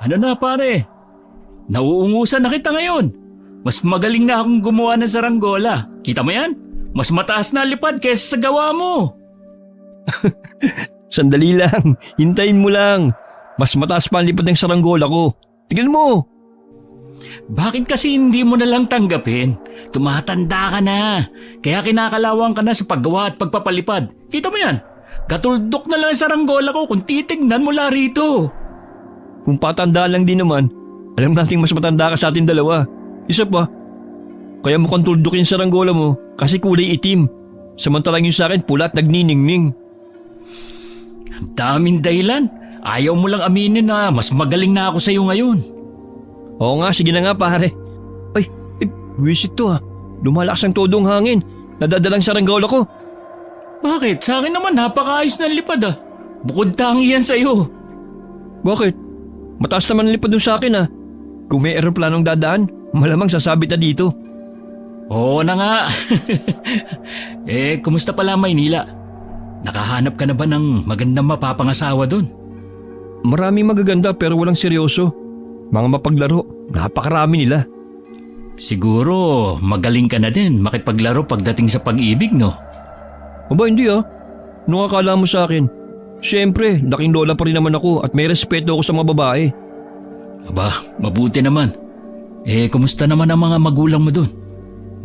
Ano na pare? Nauungusan na kita ngayon. Mas magaling na akong gumawa ng saranggola. Kita mo yan? Mas mataas na lipad kaysa sa gawa mo. Sandali lang, hintayin mo lang. Mas mataas pa ang lipad ng saranggola ko. Tingnan mo. Bakit kasi hindi mo na lang tanggapin? Tumatanda ka na. Kaya kinakalawang ka na sa paggawa at pagpapalipad. Kita mo yan? Katuldok na lang ang saranggola ko kung titignan mo lang rito. Kung patandaan lang din naman, alam nating mas matanda ka sa ating dalawa. Isa pa, kaya mukhang tuldok yung saranggola mo kasi kulay itim. Samantalang yung sa akin pula at nagniningning. Ang daming dahilan. Ayaw mo lang aminin na mas magaling na ako sa iyo ngayon. Oo nga, sige na nga pare. Ay, wisit to ha. Lumalakas ang todong hangin. Nadadalang saranggola ko. Bakit? Sa akin naman napakaayos ng lipad ah. Bukod tangi yan sa iyo. Bakit? Mataas naman ang lipad dun sa akin ha. Kung may eroplanong dadaan, malamang sasabit na dito. Oo na nga. Kumusta pala Maynila? Nakahanap ka na ba ng magandang mapapangasawa doon? Maraming magaganda pero walang seryoso. Mga mapaglaro, napakarami nila. Siguro magaling ka na din makipaglaro pagdating sa pag-ibig, no? Aba hindi ah. Anong akala mo sa akin? Siyempre, laking lola pa rin naman ako at may respeto ako sa mga babae. Aba, mabuti naman. Kumusta naman ang mga magulang mo doon?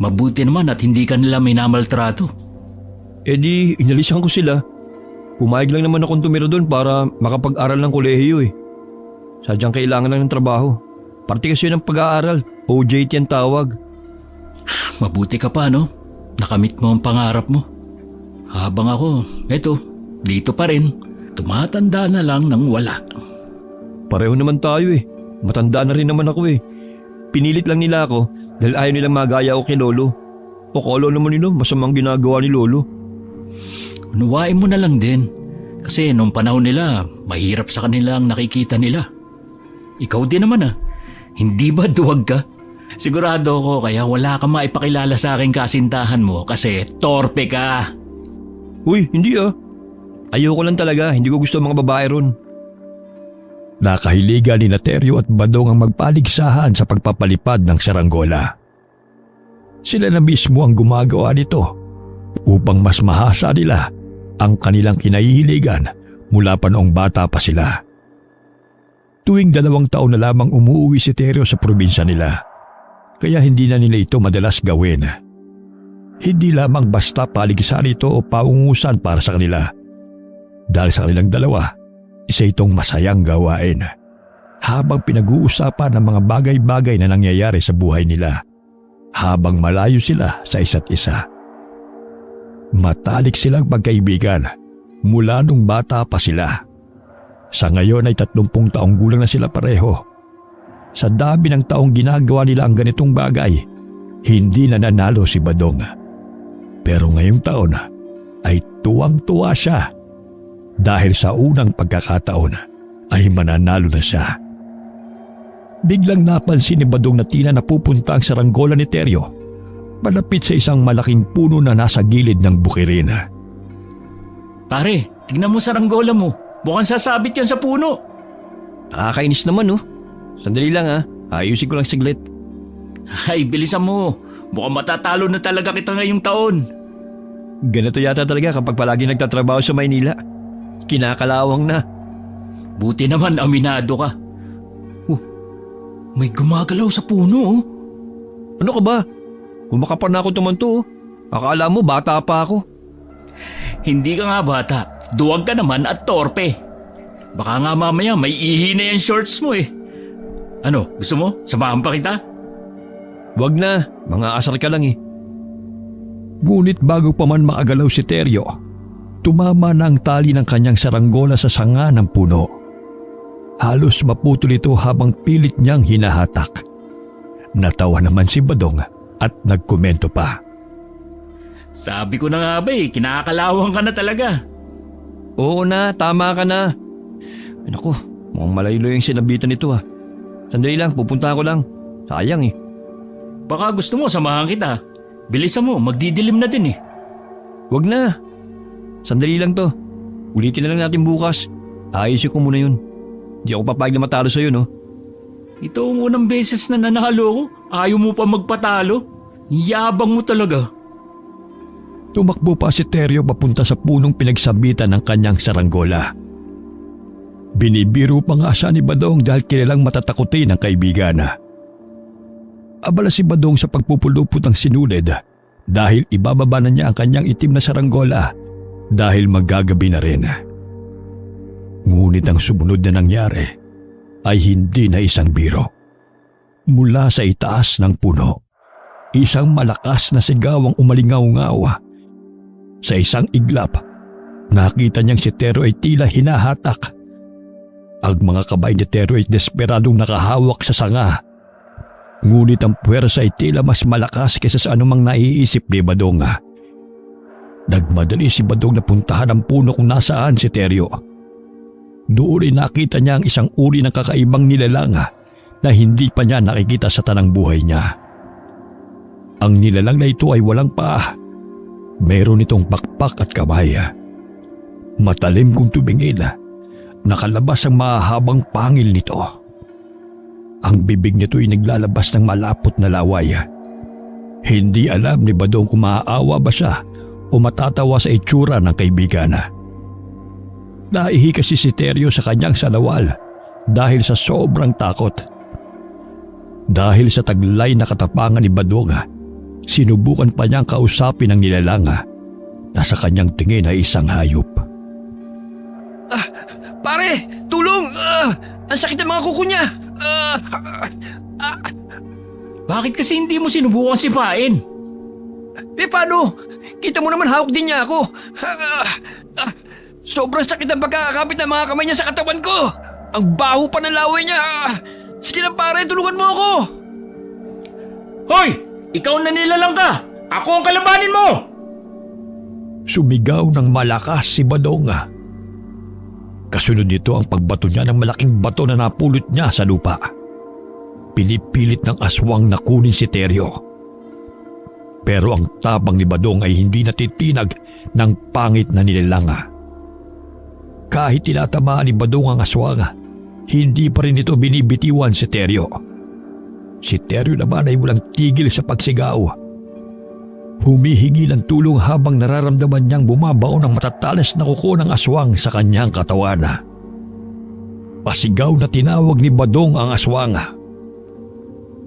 Mabuti naman at hindi ka nila minamaltrato. Di, inalisan ko sila. Pumayag lang naman akong tumira doon para makapag-aral ng kolehiyo eh. Sadyang kailangan lang ng trabaho. Parte kasi yun ng pag-aaral. OJT ang tawag. Mabuti ka pa, no? Nakamit mo ang pangarap mo. Habang ako, dito pa rin. Tumatanda na lang nang wala. Pareho naman tayo eh. Matanda na rin naman ako eh. Pinilit lang nila ako dahil ayaw nilang magaya ako kay Lolo. O kala naman nila masamang ginagawa ni Lolo. Unawain mo na lang din. Kasi nung panahon nila, mahirap sa kanila ang nakikita nila. Ikaw din naman Hindi ba duwag ka? Sigurado ko kaya wala ka maipakilala sa aking kasintahan mo kasi torpe ka. Uy, hindi ah. Ayoko lang talaga, hindi ko gusto ang mga babae ron. Nakahiligan ni Teryo at Badong ang magpaligsahan sa pagpapalipad ng saranggola. Sila na mismo ang gumagawa nito upang mas mahasa nila ang kanilang kinahihiligan mula pa noong bata pa sila. Tuwing 2 taon na lamang umuwi si Teryo sa probinsya nila, kaya hindi na nila ito madalas gawin. Hindi lamang basta paligsahan ito o paungusan para sa kanila. Dahil sa kanilang dalawa, isa itong masayang gawain habang pinag-uusapan ng mga bagay-bagay na nangyayari sa buhay nila habang malayo sila sa isa't isa. Matalik silang magkaibigan mula nung bata pa sila. Sa ngayon ay 30 taong gulang na sila pareho. Sa dami ng taong ginagawa nila ang ganitong bagay, hindi na nanalo si Badong. Pero ngayong taon ay tuwang-tuwa siya dahil sa unang pagkakataon ay mananalo na siya. Biglang napansin ni Badong na tila napupunta ang saranggola ni Teryo malapit sa isang malaking puno na nasa gilid ng bukirin. Pare, tignan mo saranggola mo. Mukhang sasabit yan sa puno. Nakakainis naman oh. Sandali lang ayusin ko lang saglit. Ay, bilisan mo. Mukhang matatalo na talaga kita ngayong taon. Ganito yata talaga kapag palagi nagtatrabaho sa Maynila. Kinakalawang na. Buti naman aminado ka. May gumagalaw sa puno oh. Ano ka ba? Kumakapan na ako tumanto oh. Akala mo bata pa ako. Hindi ka nga bata. Duwag ka naman at torpe. Baka nga mamaya may ihi na yan shorts mo eh. Ano, gusto mo? Samahan pa kita? Wag na, mga asar ka lang eh. Ngunit bago pa man makagalaw si Teryo, tumama na ang tali ng kanyang saranggola sa sanga ng puno. Halos maputol ito habang pilit niyang hinahatak. Natawa naman si Badong at nagkomento pa. Sabi ko na nga ba kinakalawang ka na talaga. Oo na, tama ka na. Ay naku, mukhang malaylo yung sinabitan nito Sandali lang, pupunta ko lang. Sayang eh. Baka gusto mo samahan kita. Bilisan mo, magdidilim na din eh. Wag na. Sandali lang to. Ulitin na lang natin bukas. Ayusin ko muna yun. Di ako papayag na matalo sa'yo, no? Ito ang unang beses na nanalo ko. Ayaw mo pa magpatalo. Yabang mo talaga. Tumakbo pa si Teryo papunta sa punong pinagsabitan ng kanyang saranggola. Binibiro pa nga siya ni Badong dahil kilalang matatakutin ng kaibigan. Abala si Badong sa pagpupulupot ng sinulid dahil ibababa na niya ang kanyang itim na saranggola dahil maggagabi na rin. Ngunit ang sumunod na nangyari ay hindi na isang biro. Mula sa itaas ng puno, isang malakas na sigaw ang umalingaw-ngaw. Sa isang iglap, nakita niyang si Tero ay tila hinahatak. Ang mga kabay ni Tero ay desperadong nakahawak sa sanga. Ngunit ang puwersa ay tila mas malakas kaysa sa anumang naiisip ni Badong. Nagmadali si Badong na puntahan ang puno kung nasaan si Teryo. Doon ay nakita niya ang isang uri ng kakaibang nilalang na hindi pa niya nakikita sa tanang buhay niya. Ang nilalang na ito ay walang paa. Meron itong pakpak at kamay. Matalim kung tumingin, nakalabas ang mahahabang pangil nito. Ang bibig nito ay naglalabas ng malapot na laway. Hindi alam ni Badong kung maaawa ba siya o matatawa sa itsura ng kaibigan. Naihi kasi si Teryo sa kanyang salawal dahil sa sobrang takot. Dahil sa taglay na katapangan ni Badong, sinubukan pa niyang kausapin ang nilalang na sa kanyang tingin ay isang hayop. Pare! Tulong! Ang sakit ng mga kuko niya! Bakit kasi hindi mo sinubukan sipain? Paano? Kita mo naman hawak din niya ako. Sobrang sakit ng pagkakakapit ng mga kamay niya sa katawan ko. Ang baho pa ng laway niya. Sige lang pare, tulungan mo ako. Hoy! Ikaw na nilalang ka! Ako ang kalabanin mo! Sumigaw ng malakas si Badong. Kasunod nito ang pagbato niya ng malaking bato na napulot niya sa lupa. Pinipilit ng aswang na kunin si Teryo. Pero ang tabang ni Badong ay hindi natitinag ng pangit na nilalang. Kahit tinatamaan ni Badong ang aswang, hindi pa rin ito binibitiwan si Teryo. Si Teryo naman ay walang tigil sa pagsigaw. Humihingi ng tulong habang nararamdaman niyang bumabaon ang matatalas na kuko ng aswang sa kanyang katawan. Pasigaw na tinawag ni Badong ang aswang.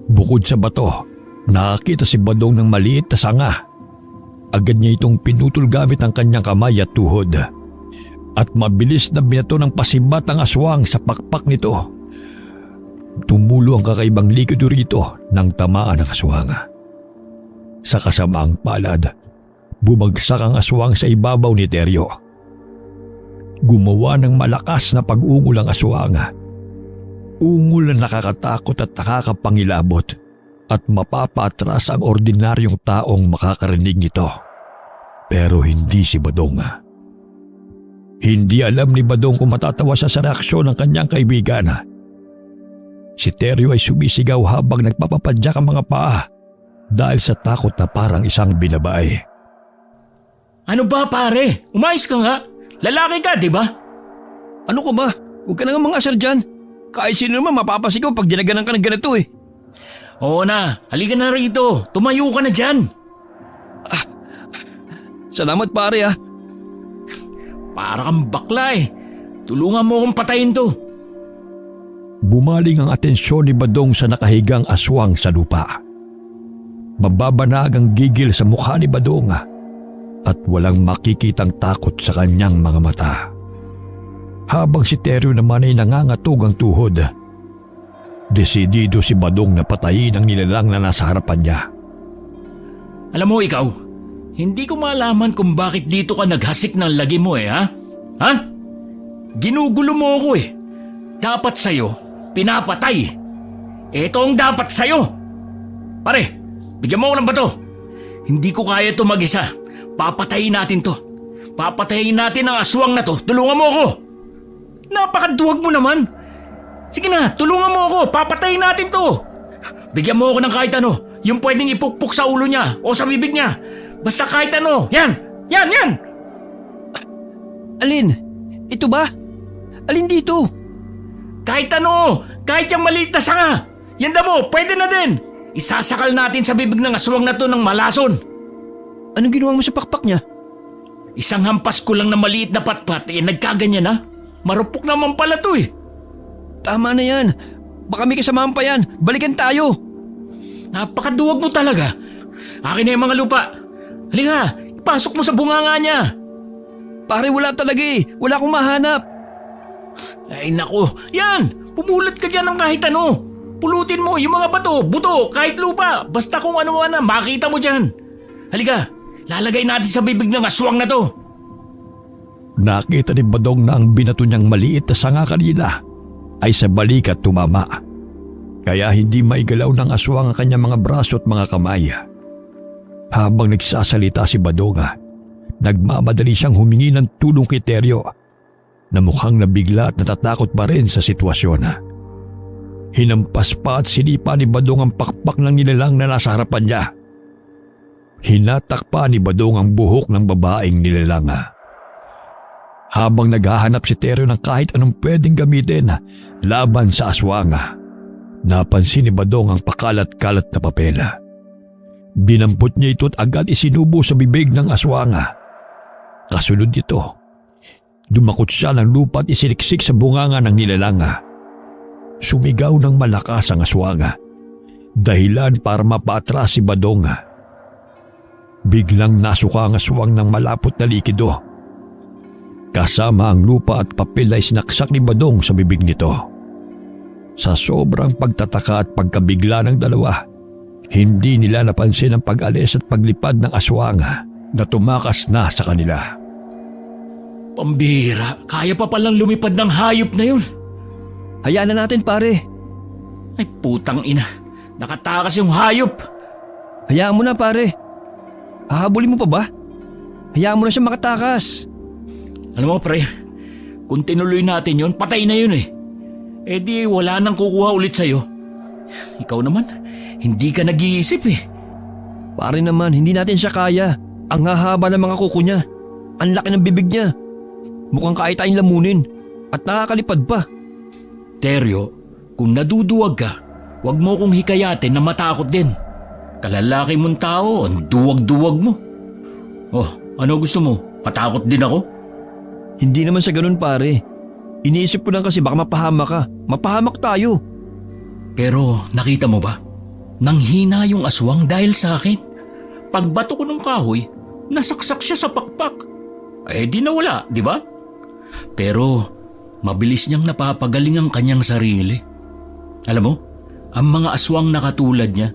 Bukod sa bato, nakakita si Badong ng maliit na sanga. Agad niya itong pinutol gamit ang kanyang kamay at tuhod. At mabilis na binato ng pasibat ang aswang sa pakpak nito. Tumulo ang kakaibang likido rito nang tamaan ng aswang. Sa kasamaang palad, bumagsak ang aswang sa ibabaw ni Teryo. Gumawa ng malakas na pag-ungol ang aswang. Ungol na nakakatakot at nakakapangilabot at mapapatras ang ordinaryong taong makakarinig nito. Pero hindi si Badong. Hindi alam ni Badong kung matatawa siya sa reaksyon ng kanyang kaibigan. Si Teryo ay sumisigaw habang nagpapapadyak ang mga paa dahil sa takot na parang isang binabae. Ano ba pare? Umayos ka nga. Lalaki ka, di ba? Ano ka ba? Huwag ka na nga mga asar dyan. Kahit sino naman mapapasigaw pag dinaganan ka ng ganito eh. Oo na, halika na rito. Tumayo ka na dyan. Salamat pare ah. Para kang bakla eh. Tulungan mo akong patayin to. Bumaling ang atensyon ni Badong sa nakahigang aswang sa lupa. Mababanag ang gigil sa mukha ni Badong at walang makikitang takot sa kanyang mga mata. Habang si Teryo naman ay nangangatog ang tuhod, desidido si Badong na patayin ang nilalang na nasa harapan niya. Alam mo ikaw, hindi ko malaman kung bakit dito ka naghasik ng lagi mo eh, ha? Ha? Ginugulo mo ako eh. Dapat sa'yo, pinapatay. Ito ang dapat sa'yo. Pare, bigyan mo ako ng bato. Hindi ko kaya ito mag-isa. Papatayin natin to. Papatayin natin ang aswang na to. Tulungan mo ako. Napakaduwag mo naman. Sige na, tulungan mo ako. Papatayin natin to. Bigyan mo ako ng kahit ano. Yung pwedeng ipukpok sa ulo niya o sa bibig niya. Basta kahit ano. Yan! Yan! Yan! Alin? Ito ba? Alin dito? Kahit ano, kahit yung maliit na sanga. Yan damo, pwede na din. Isasakal natin sa bibig ng aswang na to ng malason. Anong ginawa mo sa pakpak niya? Isang hampas ko lang na maliit na patpat, nagkaganyan na. Marupok naman pala to eh. Tama na yan. Baka may kasamahan pa yan. Balikan tayo. Napakaduwag mo talaga. Akin na yung mga lupa. Halika, ipasok mo sa bunganga niya. Pare, wala talaga eh. Wala akong mahanap. Ay nako, yan! Pumulat ka dyan ng kahit ano. Pulutin mo yung mga bato, buto, kahit lupa. Basta kung ano man na, makita mo dyan. Halika, lalagay natin sa bibig ng aswang na to. Nakita ni Badong na ang binato niyang maliit na sanga kanina ay sa balikat tumama. Kaya hindi maigalaw ng aswang ang kanyang mga braso at mga kamay. Habang nagsasalita si Badong, nagmamadali siyang humingi ng tulong kay Teryo na mukhang nabigla at natatakot pa rin sa sitwasyon. Hinampas pa at sinipa ni Badong ang pakpak ng nilalang na nasa harapan niya. Hinatak pa ni Badong ang buhok ng babaeng nilalang. Habang naghahanap si Teryo ng kahit anong pwedeng gamitin laban sa aswang, napansin ni Badong ang pakalat-kalat na papel. Dinampot niya ito at agad isinubo sa bibig ng aswang. Kasunod nito, dumakot siya ng lupa at isiniksik sa bunganga ng nilalang. Sumigaw ng malakas ang aswang, dahilan para mapatras si Badong. Biglang nasuka ang aswang ng malapot na likido. Kasama ang lupa at papel ay sinaksak ni Badong sa bibig nito. Sa sobrang pagtataka at pagkabigla ng dalawa, hindi nila napansin ang pag-alis at paglipad ng aswang na tumakas na sa kanila. Pambira, kaya pa palang lumipad ng hayop na yun. Hayaan na natin, pare. Ay putang ina, nakatakas yung hayop. Hayaan mo na, pare. Hahabulin mo pa ba? Hayaan mo na siya makatakas. Alam mo pre, kung tinuloy natin yun, patay na yun eh. Eh di wala nang kukuha ulit sa'yo. Ikaw naman, hindi ka nag-iisip eh. Pare naman, hindi natin siya kaya. Ang hahaba ng mga kuko niya. Ang laki ng bibig niya. Mukhang kaya tayong lamunin. At nakakalipad pa. Teryo, kung naduduwag ka, wag mo kong hikayatin na matakot din. Kalalaki mong tao, ang duwag-duwag mo. Oh, ano gusto mo? Patakot din ako? Hindi naman sa ganun, pare. Iniisip ko lang kasi baka mapahamak ka. Mapahamak tayo. Pero nakita mo ba? Nanghina yung aswang dahil sa akin. Pagbato ko ng kahoy, nasaksak siya sa pakpak. Eh di nawala, di ba? Pero mabilis niyang napapagaling ang kanyang sarili. Alam mo, ang mga aswang na katulad niya,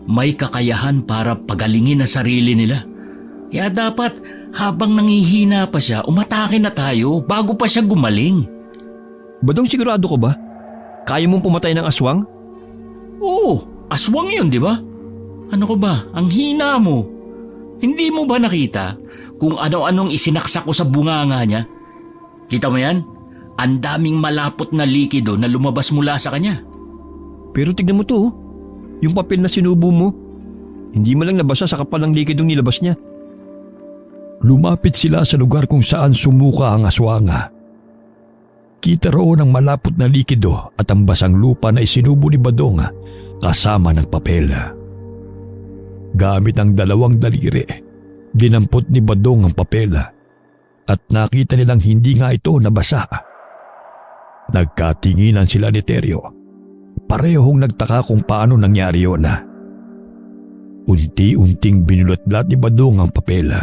may kakayahan para pagalingin ang sarili nila. Kaya dapat habang nangihina pa siya, umatake na tayo bago pa siya gumaling. Badong, sigurado ko ba? Kaya mong pumatay ng aswang? Oo, aswang yun, di ba? Ano ko ba? Ang hina mo. Hindi mo ba nakita kung ano-anong isinaksak ko sa bunganga niya? Kita mo yan? Ang daming malapot na likido na lumabas mula sa kanya. Pero tignan mo to, yung papel na sinubo mo. Hindi man lang nabasa sa kapal ng likidong nilabas niya. Lumapit sila sa lugar kung saan sumuka ang aswang. Kita roon ang malapot na likido at ang basang lupa na isinubo ni Badong kasama ng papel. Gamit ang dalawang daliri, dinampot ni Badong ang papel at nakita nilang hindi nga ito nabasa. Nagkatinginan sila ni Teryo. Parehong nagtaka kung paano nangyari yun. Unti-unting binulat-bulat ni Badong ang papel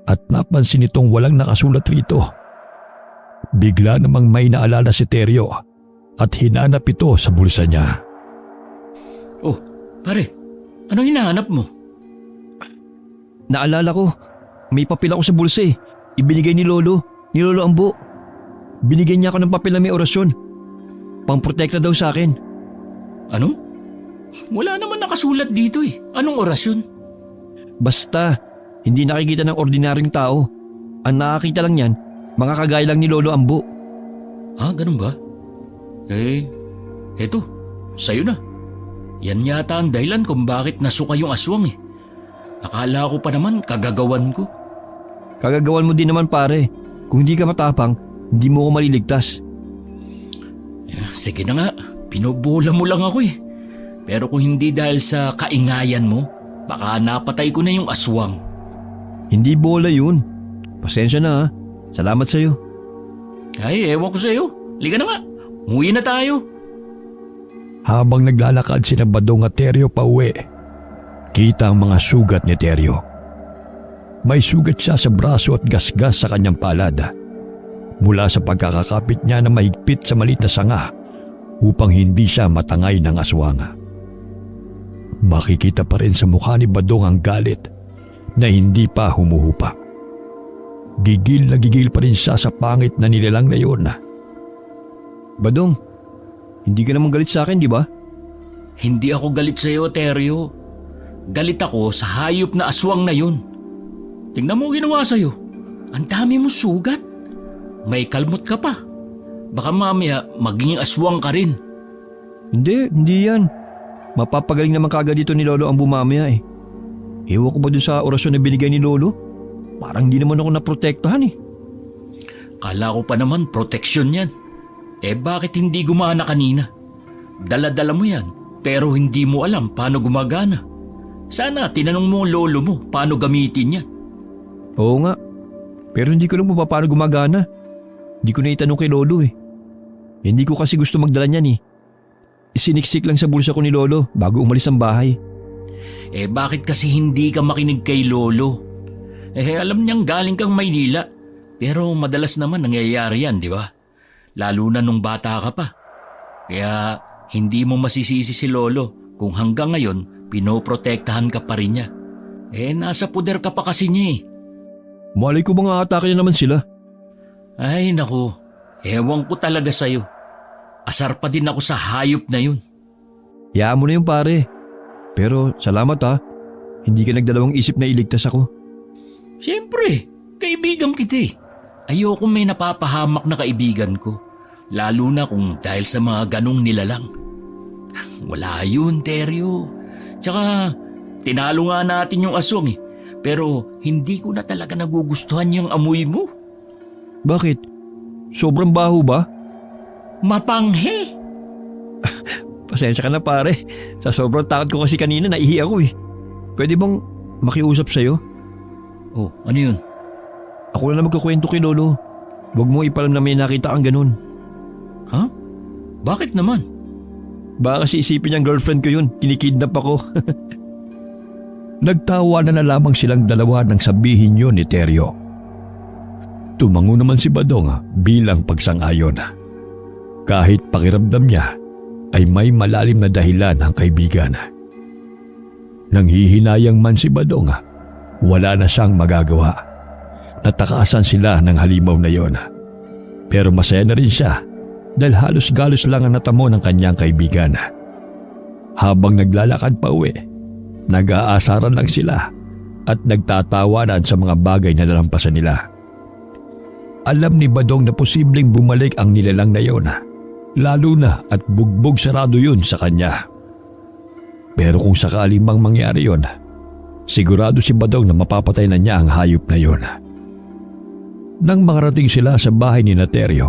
at napansin itong walang nakasulat rito. Bigla namang may naalala si Teryo at hinanap ito sa bulsa niya. Oh, pare, ano hinahanap mo? Naalala ko, may papel ako sa bulsa eh. Ibinigay ni Lolo Ambo. Binigyan niya ako ng papel na may orasyon. Pangprotekta daw sa akin. Ano? Wala naman nakasulat dito eh. Anong orasyon? Basta, hindi nakikita ng ordinaryong tao. Ang nakakita lang yan, mga kagaya lang ni Lolo Ambo. Ah, ganun ba? Eh, eto, sa'yo na. Yan yata ang dahilan kung bakit nasuka yung aswang eh. Akala ko pa naman kagagawan ko. Kagagawan mo din naman, pare. Kung hindi ka matapang, hindi mo ko maliligtas. Sige na nga, pinubola mo lang ako eh. Pero kung hindi dahil sa kaingayan mo, baka napatay ko na yung aswang. Hindi bola yun. Pasensya na ha. Salamat sa'yo. Ay, ewan ko sa'yo. Liga na nga, umuwi na tayo. Habang naglalakad sina Badong at Teryo pauwi, kita ang mga sugat ni Teryo. May sugat siya sa braso at gasgas sa kanyang palad. Mula sa pagkakakapit niya na mahigpit sa maliit na sanga upang hindi siya matangay ng aswang. Makikita pa rin sa mukha ni Badong ang galit na hindi pa humuhupa. Gigil na gigil pa rin siya sa pangit na nilalang na yun. Badong, hindi ka naman galit sa akin, di ba? Hindi ako galit sa'yo, Teryo. Galit ako sa hayop na aswang na yun. Tingnan mo ginawa sa'yo. Ang dami mo sugat. May kalmot ka pa. Baka mamaya maging aswang ka rin. Hindi yan. Mapapagaling naman kagad dito ni Lolo ang bumamaya eh. Ewan ko ba dun sa orasyon na binigay ni Lolo? Parang hindi naman ako naprotektahan eh. Kala ko pa naman proteksyon yan. Bakit hindi gumana kanina? Dala-dala mo yan, pero hindi mo alam paano gumagana. Sana tinanong mo ang lolo mo paano gamitin yan. Oo nga. Pero hindi ko lang pa paano gumagana. Hindi ko na itanong kay Lolo eh. Hindi ko kasi gusto magdala niyan eh. Isiniksik lang sa bulsa ko ni Lolo bago umalis ang bahay. Bakit kasi hindi ka makinig kay lolo? Alam niyang galing kang Maynila. Pero madalas naman nangyayari yan, di ba? Lalo na nung bata ka pa. Kaya hindi mo masisisi si lolo kung hanggang ngayon pinoprotektahan ka pa rin niya. Nasa puder ka pa kasi niya eh. Malay ko bang aatake na naman sila? Ay naku, ewan ko talaga sa'yo. Asar pa din ako sa hayop na yun. Hayaan mo na yung pare. Pero salamat ha. Hindi ka nagdalawang isip na iligtas ako. Siyempre, kaibigan kita eh. Ayoko may napapahamak na kaibigan ko. Lalo na kung dahil sa mga ganong nilalang. Wala yun, Teryo. Tsaka, tinalo nga natin yung aswang eh. Pero hindi ko na talaga nagugustuhan yung amoy mo. Bakit? Sobrang baho ba? Mapanghe! Pasensya ka na pare. Sa sobrang takot ko kasi kanina naihi ako eh. Pwede bang makiusap sa'yo? Oh, ano yun? Ako na magkukwento kay Lolo. Huwag mo ipalam na may nakita kang ganun. Ha? Bakit naman? Baka kasi isipin niyang girlfriend ko yun. Kinikidnap ako. Nagtawa na lamang silang dalawa nang sabihin yun ni Teryo. Tumango naman si Badong bilang pagsang-ayon. Kahit pakiramdam niya ay may malalim na dahilan ang kaibigan. Nang hihinayang man si Badong, wala na siyang magagawa. Natakasan sila ng halimaw na yon. Pero masaya na rin siya dahil halos-galos lang ang natamo ng kanyang kaibigan. Habang naglalakad pa uwi, nag-aasaran lang sila at nagtatawanan sa mga bagay na nalampasan nila. Alam ni Badong na posibleng bumalik ang nilalang na yon, lalo na at bugbog sarado yun sa kanya. Pero kung sakali mang mangyari yon, sigurado si Badong na mapapatay na niya ang hayop na yon. Nang makarating sila sa bahay ni Teryo,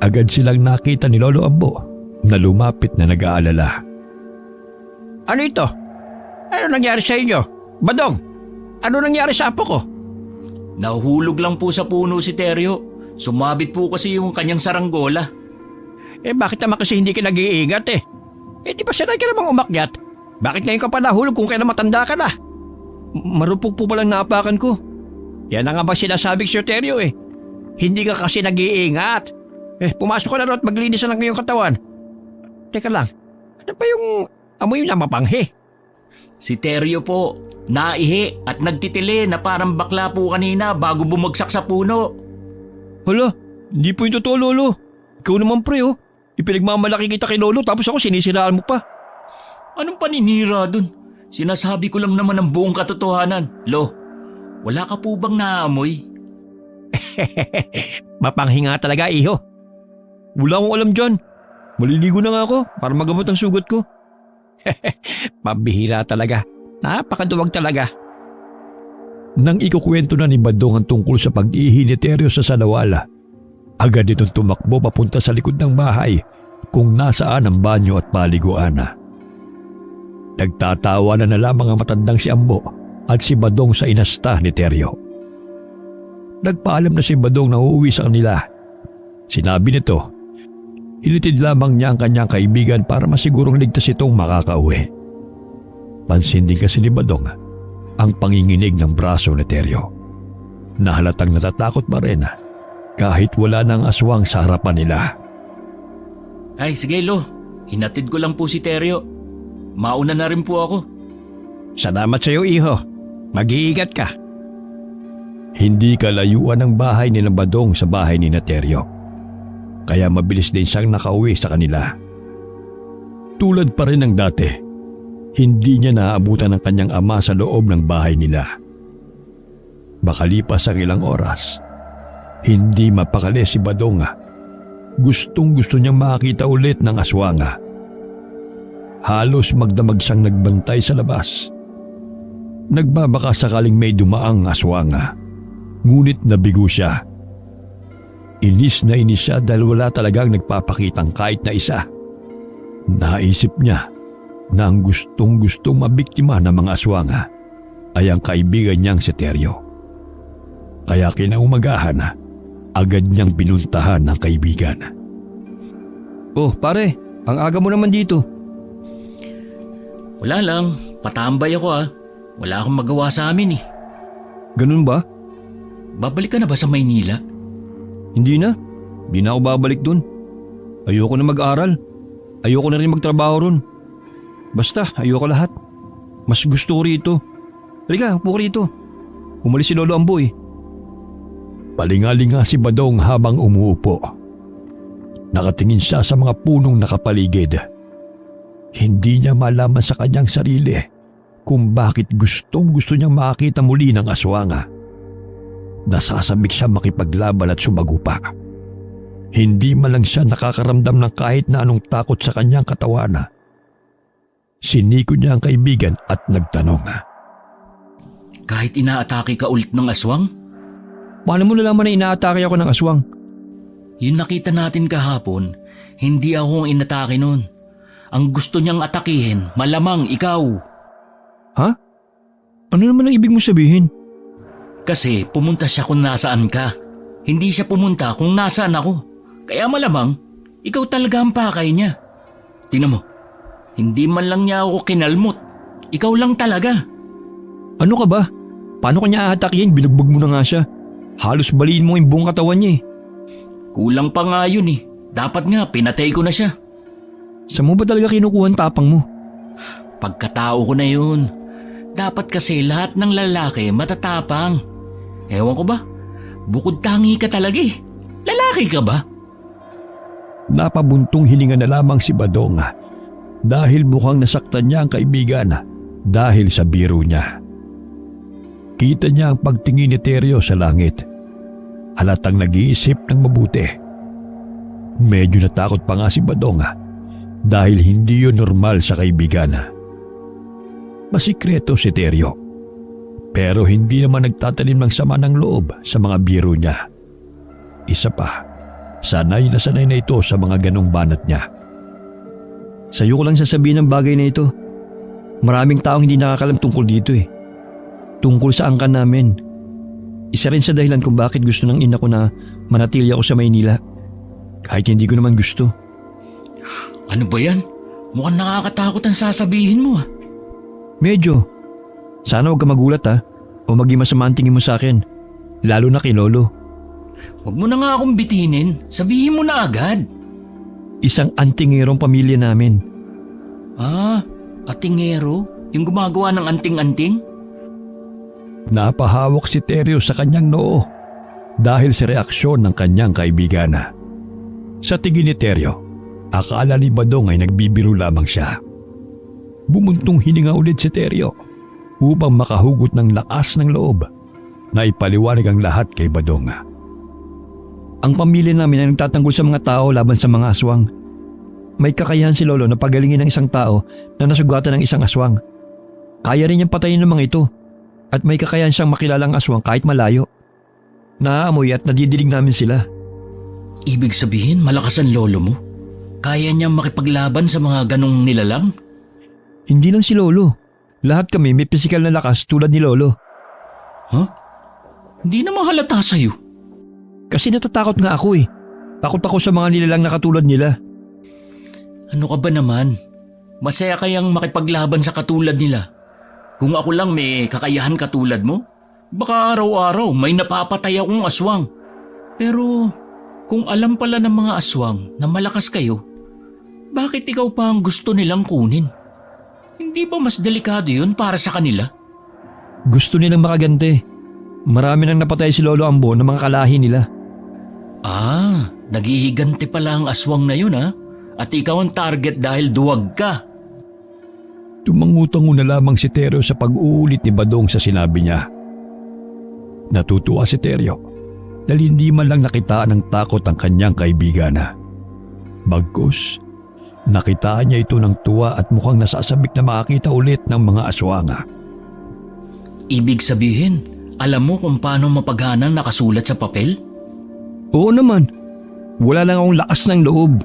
agad silang nakita ni Lolo Ambo na lumapit na nag-aalala. Ano ito? Ano nangyari sa inyo? Badong, ano nangyari sa apo ko? Nahuhulog lang po sa puno si Teryo. Sumabit po kasi yung kanyang saranggola. Bakit naman kasi hindi ka nag-iingat eh? Di ba sanay ka namang umakyat? Bakit ngayon ka pa nahulog kung kailan matanda ka na? Marupok po palang naapakan ko. Yan na nga ba sinasabi Sir Teryo eh. Hindi ka kasi nag-iingat. Pumasok ka na rin at maglinis na ng iyong katawan. Teka lang, ano ba yung amoy na mapanghe? Si Teryo po, naihi at nagtitili na parang bakla po kanina bago bumagsak sa puno. Hala, hindi po yung totoo Lolo. Ikaw naman pre oh. Ipinagmamalaki kita kay Lolo tapos ako sinisiraan mo pa. Anong paninira dun? Sinasabi ko lang naman ang buong katotohanan. Lo, wala ka po bang naamoy? Mapanghe nga talaga iho. Wala akong alam dyan. Maliligo na nga ako para magamot ang sugat ko. Pabihira talaga. Napakaduwag talaga. Nang ikukwento na ni Badong ang tungkol sa pag-ihi ni Teryo sa salawala, Agad itong tumakbo papunta sa likod ng bahay kung nasaan ang banyo at paliguan. Nagtatawa na lamang ang matandang si Ambo at si Badong sa inasta ni Teryo. Nagpaalam na si Badong na uuwi sa kanila. Sinabi nito, hinitid lamang niya ang kanyang kaibigan para masigurong ligtas itong makakauwi. Pansin din kasi ni Badong ang panginginig ng braso ni Teryo. Nahalatang natatakot pa rin kahit wala nang aswang sa harapan nila. Ay, sige Lo. Hinatid ko lang po si Teryo. Mauna na rin po ako. Salamat sa iyo, iho. Mag-iingat ka. Hindi kalayuan ang bahay ni Badong sa bahay ni Teryo. Kaya mabilis din siyang nakauwi sa kanila. Tulad pa rin ng dati, hindi niya naaabutan ng kanyang ama sa loob ng bahay nila. Makalipas ang ilang oras, hindi mapakali si Badong. Gustong gusto niyang makita ulit ng aswanga. Halos magdamag siyang nagbantay sa labas. Nagbabaka sakaling may dumaang aswanga, ngunit nabigo siya. Inis na inis siya dahil wala talagang nagpapakitang kahit na isa. Naisip niya na ang gustong mabiktima ng mga aswanga ay ang kaibigan niyang si Teryo. Kaya kinaumagahan, agad niyang pinuntahan ang kaibigan. Oh pare, ang aga mo naman dito. Wala lang. Patambay ako Wala akong magawa sa amin Ganun ba? Babalik ka na ba sa Maynila? Hindi na. Hindi na ako babalik dun. Ayoko na mag-aral. Ayoko na rin magtrabaho ron. Basta, ayoko lahat. Mas gusto ko rito. Halika, upo ko rito. Umalis si Lolo Ambo Palingalinga si Badong habang umuupo. Nakatingin siya sa mga punong nakapaligid. Hindi niya malaman sa kanyang sarili kung bakit gustong gusto niyang makita muli ng aswanga. Nasasabik siya makipaglaban at sumago pa. Hindi man lang siya nakakaramdam ng kahit na anong takot sa kanyang katawan. Siniko niya ang kaibigan at nagtanong. Kahit inaatake ka ulit ng aswang? Paano mo nalaman na inaatake ako ng aswang? Yung nakita natin kahapon, hindi ako ang inatake nun. Ang gusto niyang atakihin, malamang ikaw. Ha? Ano naman ang ibig mo sabihin? Kasi pumunta siya kung nasaan ka. Hindi siya pumunta kung nasaan ako. Kaya malamang, ikaw talaga ang pakay niya. Tingnan mo, hindi man lang niya ako kinalmot. Ikaw lang talaga. Ano ka ba? Paano kanya aatakihin? Binugbog mo na nga siya. Halos baliin mo yung buong katawan niya Kulang pa nga yun Dapat nga, pinatay ko na siya. Saan mo ba talaga kinukuha ang tapang mo? Pagkatao ko na yun. Dapat kasi lahat ng lalaki matatapang. Ewan ko ba? Bukod tangi ka talaga Lalaki ka ba? Napabuntong hininga na lamang si Badong dahil mukhang nasaktan niya ang kaibigan dahil sa biro niya. Kita niya ang pagtingin ni Teryo sa langit. Halatang nag-iisip ng mabuti. Medyo natakot pa nga si Badong dahil hindi yun normal sa kaibigan. Masikreto si Teryo, pero hindi naman nagtatanim ng sama ng loob sa mga biro niya. Isa pa, sanay na ito sa mga ganong banat niya. Sa'yo ko lang sasabihin ang bagay na ito. Maraming taong hindi nakakalam tungkol dito Tungkol sa angkan namin. Isa rin sa dahilan kung bakit gusto ng ina ko na manatili ako sa Maynila. Kahit hindi ko naman gusto. Ano ba yan? Mukhang nakakatakot ang sasabihin mo Medyo. Sana huwag ka magulat o maging masama ang tingin mo sa akin. Lalo na kay Lolo. Huwag mo na nga akong bitinin. Sabihin mo na agad. Isang antingerong pamilya namin. Atingero? Yung gumagawa ng anting-anting? Napahawak si Teryo sa kanyang noo dahil sa reaksyon ng kanyang kaibigan. Sa tingin ni Teryo, akala ni Badong ay nagbibiro lamang siya. Bumuntong hininga ulit si Teryo upang makahugot ng lakas ng loob na ipaliwanag ang lahat kay Badong. Ang pamilya namin ay nagtatanggol sa mga tao laban sa mga aswang. May kakayahan si Lolo na pagalingin ng isang tao na nasugatan ng isang aswang. Kaya rin niyang patayin ng mga ito at may kakayahan siyang makilalang aswang kahit malayo. Naaamoy at nadidilig namin sila. Ibig sabihin, malakas ang lolo mo? Kaya niyang makipaglaban sa mga ganong nilalang? Hindi lang si Lolo. Lahat kami may pisikal na lakas tulad ni Lolo. Huh? Hindi naman halata sa'yo. Kasi natatakot nga ako eh. Takot ako sa mga nilalang na katulad nila. Ano ka ba naman? Masaya kayang makipaglaban sa katulad nila. Kung ako lang may kakayahan katulad mo, baka araw-araw may napapatay akong aswang. Pero kung alam pala ng mga aswang na malakas kayo, bakit ikaw pa ang gusto nilang kunin? Hindi ba mas delikado yun para sa kanila? Gusto nilang makagante. Marami nang napatay si Lolo Ambo ng mga kalahi nila. Ah, naghihiganti pala ang aswang na yun ha? At ikaw ang target dahil duwag ka. Tumangutang na lamang si Teryo sa pag-uulit ni Badong sa sinabi niya. Natutuwa si Teryo dahil hindi man lang nakitaan ng takot ang kanyang kaibigan na. Bagkus, nakitaan niya ito ng tuwa at mukhang nasasabik na makakita ulit ng mga aswanga. Ibig sabihin, alam mo kung paano mapaghanang nakasulat sa papel? Oo naman. Wala lang akong lakas ng loob.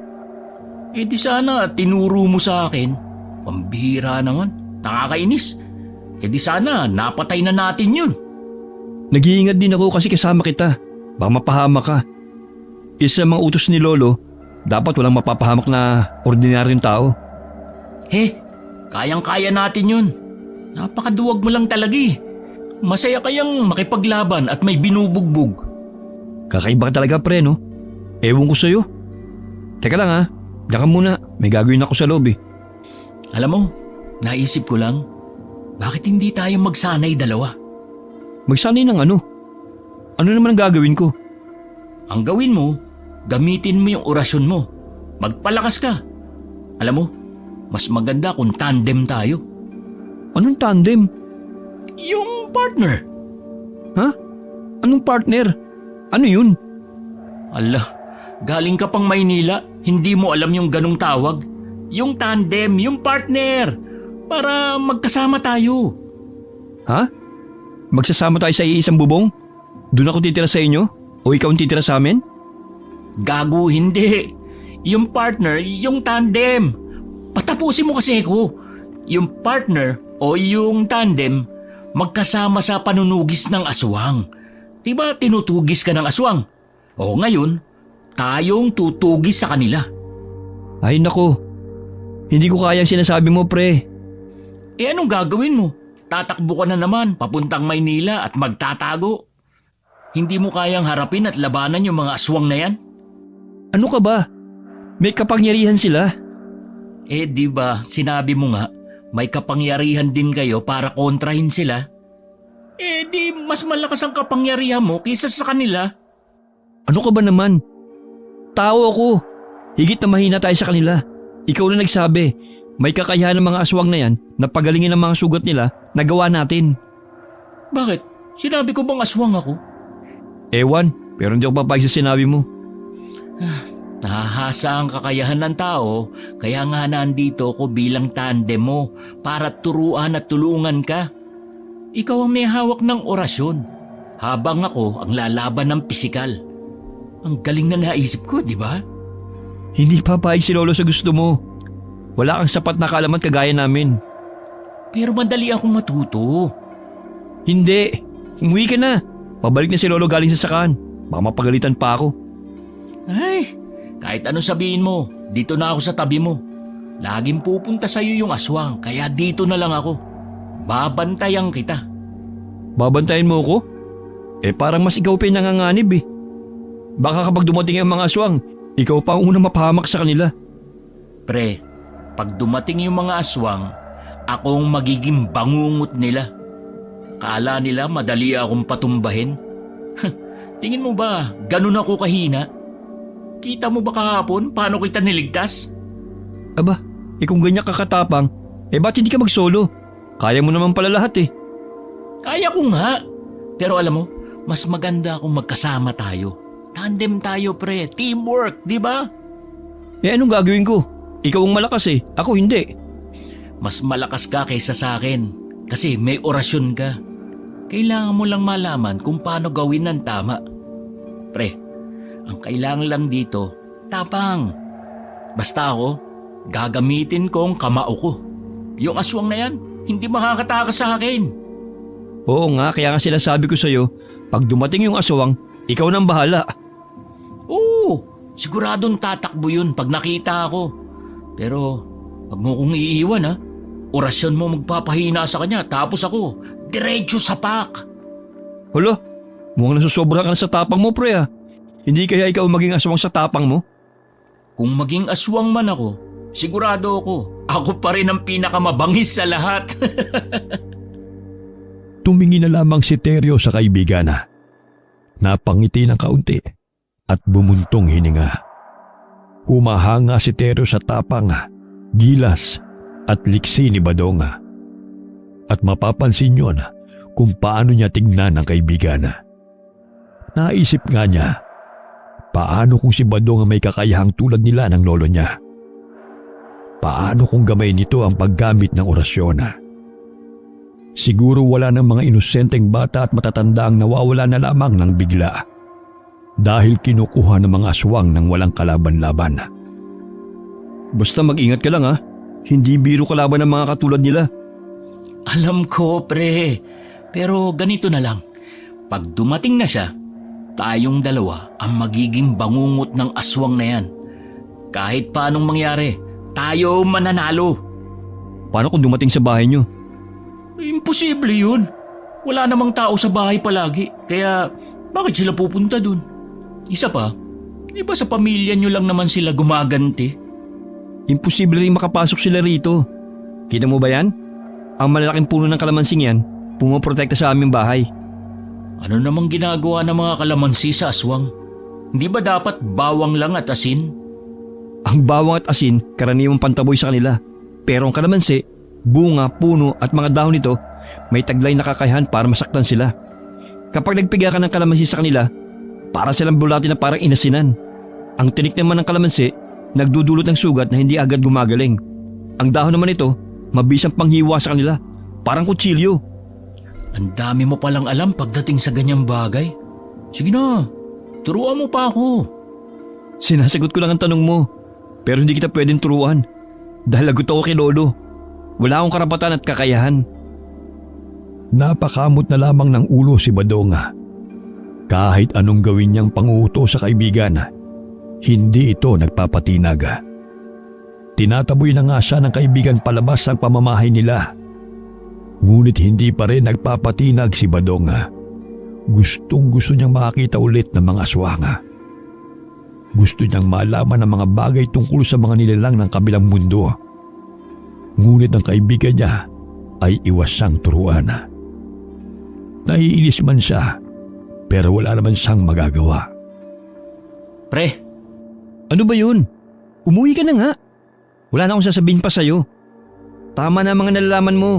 Eh di sana tinuro mo sa akin. Pambihira naman. Nakakainis. Eh di sana napatay na natin yun. Nag-iingat din ako kasi kasama kita. Baka mapahama ka. Isa sa mga utos ni Lolo, dapat walang mapapahamak na ordinaryong tao. Kayang-kaya natin yun. Napakaduwag mo lang talaga eh. Masaya kayang makipaglaban at may binubugbog. Kakaiba ka talaga pre, no? Ewan ko sa'yo. Teka lang ha, diyan ka muna. May gagawin ako sa loob eh. Alam mo, naisip ko lang, bakit hindi tayo magsanay dalawa? Magsanay ng ano? Ano naman ang gagawin ko? Ang gawin mo, gamitin mo yung orasyon mo. Magpalakas ka. Alam mo, mas maganda kung tandem tayo. Anong tandem? Yung partner. Ha? Anong partner? Ano yun? Ala, galing ka pang Maynila, hindi mo alam yung ganong tawag? Yung tandem, yung partner. Para magkasama tayo. Ha? Magsasama tayo sa iisang bubong? Doon ako titira sa inyo? O ikaw ang titira sa amin? Gago, hindi. Yung partner, yung tandem. Patapusin mo kasi ako. Yung partner o yung tandem, magkasama sa panunugis ng aswang. Diba tinutugis ka ng aswang? O ngayon, tayong tutugis sa kanila. Ay nako, hindi ko kaya ang sinasabi mo pre. Eh anong gagawin mo? Tatakbo ka na naman papuntang Maynila at magtatago. Hindi mo kayang harapin at labanan yung mga aswang na yan? Ano ka ba? May kapangyarihan sila. Eh di ba sinabi mo nga, may kapangyarihan din kayo para kontrahin sila? Eh di mas malakas ang kapangyarihan mo kaysa sa kanila. Ano ka ba naman? Tao ako. Higit na mahina tayo sa kanila. Ikaw na nagsabi, may kakayahan ng mga aswang na yan na pagalingin ang mga sugat nila na gawa natin. Bakit? Sinabi ko bang aswang ako? Ewan, pero hindi ako papayag sa sinabi mo. Nahahasa ang kakayahan ng tao, kaya nga nandito ako bilang tandem mo para turuan at tulungan ka. Ikaw ang may hawak ng orasyon, habang ako ang lalaban ng pisikal. Ang galing na naisip ko, di ba? Hindi papayag si Lolo sa gusto mo. Wala kang sapat na kaalaman kagaya namin. Pero madali akong matuto. Hindi, umuwi ka na. Pabalik na si Lolo galing sa sakaan. Baka mapagalitan pa ako. Ay, kahit ano sabihin mo, dito na ako sa tabi mo. Laging pupunta sa'yo yung aswang, kaya dito na lang ako. Babantayan kita. Babantayan mo ako? Eh parang mas ikaw pa yung nanganganib eh. Baka kapag dumating ang mga aswang, ikaw pa ang unang mapahamak sa kanila. Pre, pag dumating yung mga aswang, ako ang magiging bangungot nila. Kala nila madali akong patumbahin. Tingin mo ba, ganun ako kahina? Kita mo ba kahapon paano kita niligtas? Aba, kung ganyan kakatapang, ba't hindi ka mag-solo? Kaya mo naman pala lahat eh. Kaya ko nga. Pero alam mo, mas maganda kung magkasama tayo. Tandem tayo pre, teamwork, di ba? Anong gagawin ko? Ikaw ang malakas eh, ako hindi. Mas malakas ka kaysa sa akin kasi may orasyon ka. Kailangan mo lang malaman kung paano gawin ng tama. Pre, Ang kailangan lang dito, tapang. Basta ako, gagamitin ko ang kamao ko. Yung aswang na yan, hindi makakatakas sa akin. Oo nga, kaya nga sinasabi ko sa'yo, pag dumating yung aswang, ikaw nang bahala. Oo, siguradong tatakbo yun pag nakita ako. Pero, wag mo kong iiwan ha. Orasyon mo magpapahina sa kanya, tapos ako, diretso sa pak. Hala, mukhang nasusobra ka na sa tapang mo, pre ah. Hindi kaya ikaw maging aswang sa tapang mo? Kung maging aswang man ako, sigurado ako pa rin ang pinakamabangis sa lahat. Tumingin na lamang si Teryo sa kaibigan na. Napangiti ng kaunti at bumuntong hininga. Humahanga si Teryo sa tapang, gilas at liksi ni Badong. At mapapansin nyo na kung paano niya tignan ang kaibigan. Naisip nga niya, paano kung si Badong may kakayahang tulad nila ng lolo niya? Paano kung gamay nito ang paggamit ng orasyon? Siguro wala ng mga inosenteng bata at matatanda ang nawawala na lamang ng bigla dahil kinukuha ng mga aswang ng walang kalaban-laban. Basta mag-ingat ka lang ha. Hindi biro kalaban ng mga katulad nila. Alam ko, pre. Pero ganito na lang. Pag dumating na siya, tayong dalawa ang magiging bangungot ng aswang na yan. Kahit paanong mangyari, tayo mananalo. Paano kung dumating sa bahay nyo? Imposible yun. Wala namang tao sa bahay palagi. Kaya bakit sila pupunta dun? Isa pa, di ba sa pamilya nyo lang naman sila gumaganti? Imposible rin makapasok sila rito. Kita mo ba yan? Ang malalaking puno ng kalamansing yan, pumoprotekta sa aming bahay. Ano namang ginagawa ng mga kalamansi sa aswang? Hindi ba dapat bawang lang at asin? Ang bawang at asin, karaniwang pantaboy sa kanila. Pero ang kalamansi, bunga, puno at mga dahon nito, may taglay na kakayahan para masaktan sila. Kapag nagpiga ka ng kalamansi sa kanila, para silang bulati na parang inasinan. Ang tinik naman ng kalamansi, nagdudulot ng sugat na hindi agad gumagaling. Ang dahon naman ito, mabisang panghiwa sa kanila, parang kutsilyo. Ang dami mo palang alam pagdating sa ganyang bagay. Sige na, turuan mo pa ako. Sinasagot ko lang ang tanong mo, pero hindi kita pwedeng turuan. Dahil lagot ako kay Lolo. Wala akong karapatan at kakayahan. Napakamot na lamang ng ulo si Badong. Kahit anong gawin niyang panguuto sa kaibigan, hindi ito nagpapatinag. Tinataboy na nga siya ng kaibigan palabas ang pamamahay nila. Ngunit hindi pa rin nagpapatinag si Badong. Gustong gusto niyang makakita ulit ng mga aswang. Gusto niyang malaman ang mga bagay tungkol sa mga nilalang ng kabilang mundo. Ngunit ang kaibigan niya ay iwas siyang turuan. Naiinis man siya, pero wala naman siyang magagawa. Pre, Ano ba yun? Umuwi ka na nga. Wala na akong sasabihin pa sa'yo. Tama na mga nalalaman mo.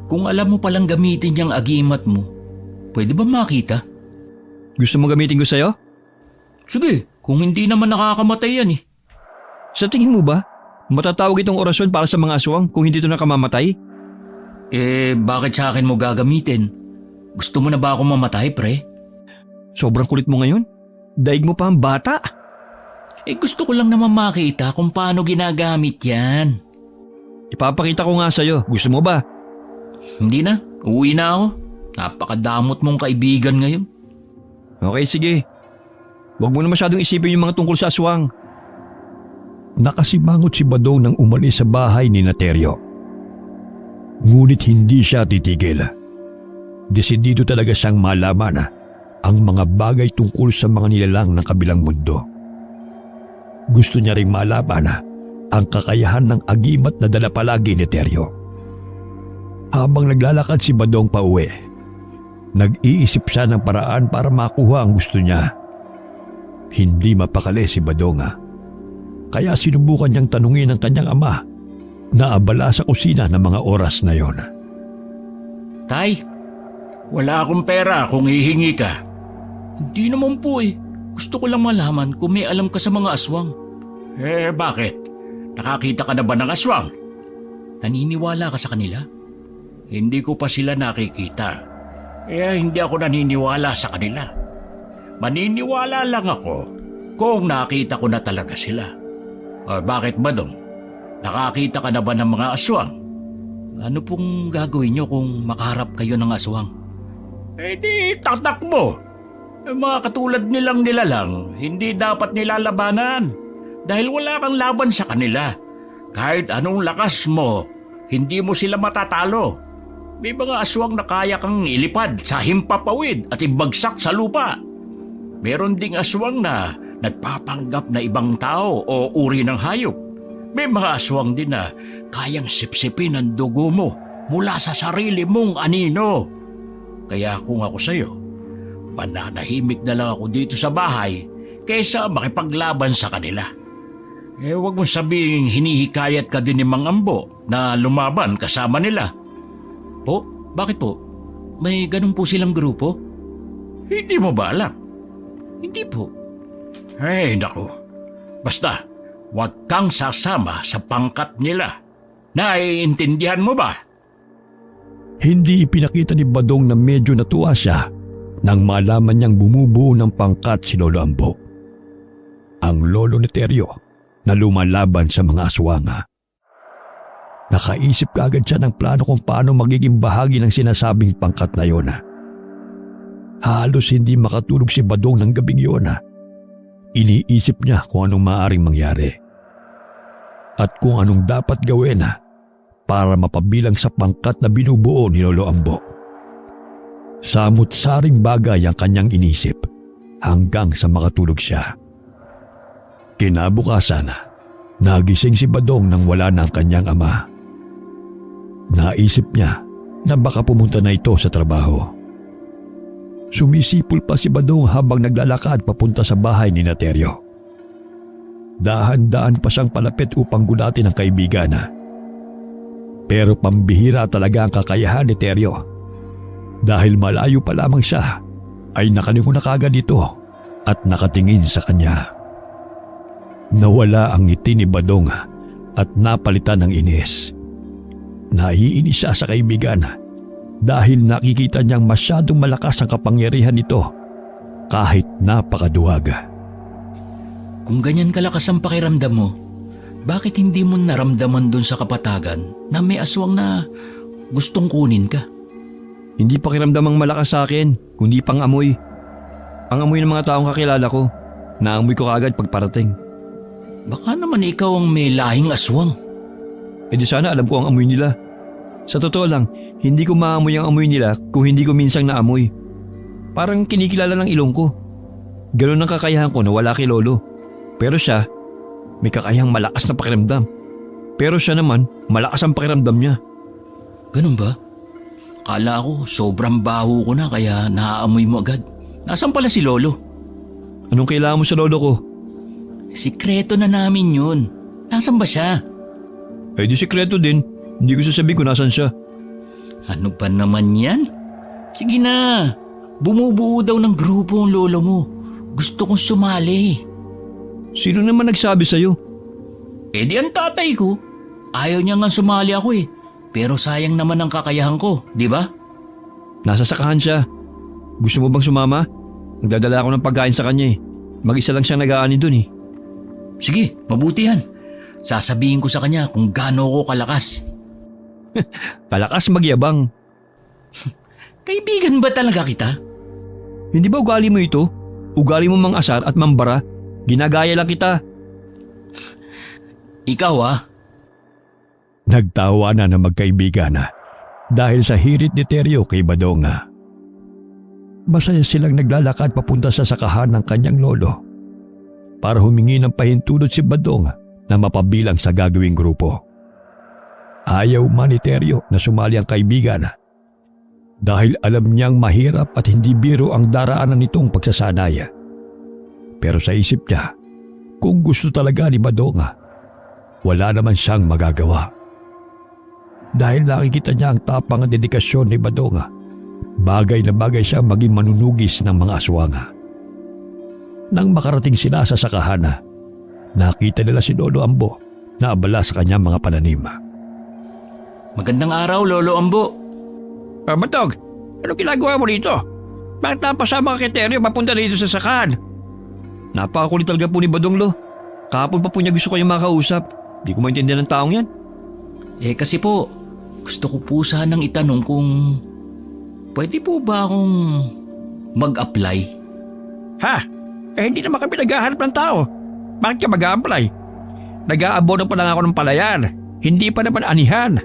kung alam mo palang gamitin niyang agimat mo, pwede ba makita? Gusto mo gamitin ko sa'yo? Sige, kung hindi naman nakakamatay yan eh. Sa tingin mo ba, matatawag itong orasyon para sa mga aswang kung hindi ito nakamamatay? Bakit sa akin mo gagamitin? Gusto mo na ba ako mamatay, pre? Sobrang kulit mo ngayon. Daig mo pa ang bata. Gusto ko lang naman makita kung paano ginagamit yan. Ipapakita ko nga sa'yo. Gusto mo ba? Hindi na, uwi na ako. Napakadamot mong kaibigan ngayon. Okay, sige. Huwag mo na masyadong isipin yung mga tungkol sa aswang. Nakasimangot si Badong nang umalis sa bahay ni Teryo. Ngunit hindi siya titigil. Desidido talaga siyang malaman ang mga bagay tungkol sa mga nilalang ng kabilang mundo. Gusto niya ring malaman ang kakayahan ng agimat na dala palagi ni Teryo. Habang naglalakad si Badong pauwi, nag-iisip siya ng paraan para makuha ang gusto niya. Hindi mapakali si Badong. Kaya sinubukan niyang tanungin ang kanyang ama na abala sa kusina ng mga oras na yon. Tay, wala akong pera kung hihingi ka. Hindi naman po eh. Gusto ko lang malaman kung may alam ka sa mga aswang. Bakit? Nakakita ka na ba ng aswang? Naniniwala ka sa kanila? Hindi ko pa sila nakikita. Kaya hindi ako naniniwala sa kanila. Maniniwala lang ako kung nakita ko na talaga sila. O bakit ba dong? Nakakita ka na ba ng mga aswang? Ano pong gagawin nyo kung makaharap kayo ng aswang? Eh di tatakbo. Mga katulad nilang nilalang, hindi dapat nilalabanan. Dahil wala kang laban sa kanila. Kahit anong lakas mo, hindi mo sila matatalo. May mga aswang na kaya kang ilipad sa himpapawid at ibagsak sa lupa. Meron ding aswang na nagpapanggap na ibang tao o uri ng hayop. May mga aswang din na kayang sipsipin ang dugo mo mula sa sarili mong anino. Kaya kung ako sa'yo, pananahimik na lang ako dito sa bahay kaysa makipaglaban sa kanila. Huwag mong sabihing hinihikayat ka din ni Mang Ambo na lumaban kasama nila. Po? Bakit po? May ganun po silang grupo? Hindi mo ba alam? Hindi po. Naku. Basta, huwag kang sasama sa pangkat nila. Naiintindihan mo ba? Hindi ipinakita ni Badong na medyo natuwa siya nang malaman niyang bumubuo ng pangkat si Lolo Ambo. Ang lolo ni Teryo na lumalaban sa mga aswanga. Nakaisip kaagad siya ng plano kung paano magiging bahagi ng sinasabing pangkat na yon. Halos hindi makatulog si Badong ng gabing yon. Iniisip niya kung anong maaaring mangyari at kung anong dapat gawin para mapabilang sa pangkat na binubuo ni Lolo Ambo. Samut-saring bagay ang kanyang inisip hanggang sa makatulog siya. Kinabukasan, nagising si Badong nang wala na ang kanyang ama. Naisip niya na baka pumunta na ito sa trabaho. Sumisipol pa si Badong habang naglalakad papunta sa bahay ni Teryo. Dahan-daan pa siyang palapit upang gulatin ang kaibigan. Pero pambihira talaga ang kakayahan ni Teryo. Dahil malayo pa lamang siya, ay nakalingon na kagad ito at nakatingin sa kanya. Nawala ang ngiti ni Badong at napalitan ng inis. Naiinis siya sa kaibigan dahil nakikita niyang masyadong malakas ang kapangyarihan nito kahit napakaduwag. Kung ganyan kalakas ang pakiramdam mo, bakit hindi mo naramdaman dun sa kapatagan na may aswang na gustong kunin ka? Hindi pakiramdamang malakas sa akin, kundi pang amoy. Ang amoy ng mga taong kakilala ko. Naamoy ko kaagad pag parating. Baka naman ikaw ang may lahing aswang. E di sana alam ko ang amoy nila. Sa totoo lang, hindi ko maamoy ang amoy nila kung hindi ko minsang naamoy. Parang kinikilala ng ilong ko. Ganun ang kakayahan ko na wala kay Lolo. Pero siya, may kakayahang malakas na pakiramdam. Pero siya naman, malakas ang pakiramdam niya. Ganun ba? Akala ko sobrang baho ko na kaya naaamoy mo agad. Nasaan pala si Lolo? Anong kailangan mo sa Lolo ko? Sikreto na namin yun. Nasaan ba siya? Eh di sikreto din. Hindi ko sasabihin kung nasan siya. Ano pa naman yan? Sige na. Bumubuo daw ng grupo ang lolo mo. Gusto kong sumali. Sino naman nagsabi sa'yo? Eh di ang tatay ko. Ayaw niya nga sumali ako eh. Pero sayang naman ang kakayahan ko, di ba? Nasa sakahan siya. Gusto mo bang sumama? Nagdadala ako ng pagkain sa kanya eh. Mag-isa lang siyang nag-aani dun eh. Sige, mabuti yan. Sasabihin ko sa kanya kung gaano ko kalakas. Kalakas magyabang. Kaibigan ba talaga kita? Hindi ba ugali mo ito? Ugali mo mang asar at mambara? Ginagaya lang kita. Ikaw Nagtawa na ng magkaibigan dahil sa hirit ni Teryo kay Badong. Masaya silang naglalakad papunta sa sakahan ng kanyang lolo para humingi ng pahintulot si Badong na mapabilang sa gagawing grupo. Ayaw man ni Teryo na sumali ang kaibigan dahil alam niyang mahirap at hindi biro ang daraanan nitong pagsasanay. Pero sa isip niya, kung gusto talaga ni Badong, wala naman siyang magagawa. Dahil nakikita niya ang tapang at dedikasyon ni Badong, bagay na bagay siya maging manunugis ng mga aswanga. Nang makarating sila sa sakahan, nakita nila si Lolo Ambo na abala sa kanyang mga pananim. Magandang araw, Lolo Ambo. Batog, ano ginagawa mo dito? Bakit napasama ka kay Teryo papunta dito sa sakan? Napakakulit talaga po ni Badong Lo. Kahapon pa po niya gusto kayong makausap. Di ko maintindihan ng taong yan. Kasi po, gusto ko po sanang itanong kung pwede po ba akong mag-apply? Ha? Hindi naman kami naghahanap ng tao. Bakit ka mag-a-apply? Nag-aabono pa lang ako ng palayan. Hindi pa naman anihan.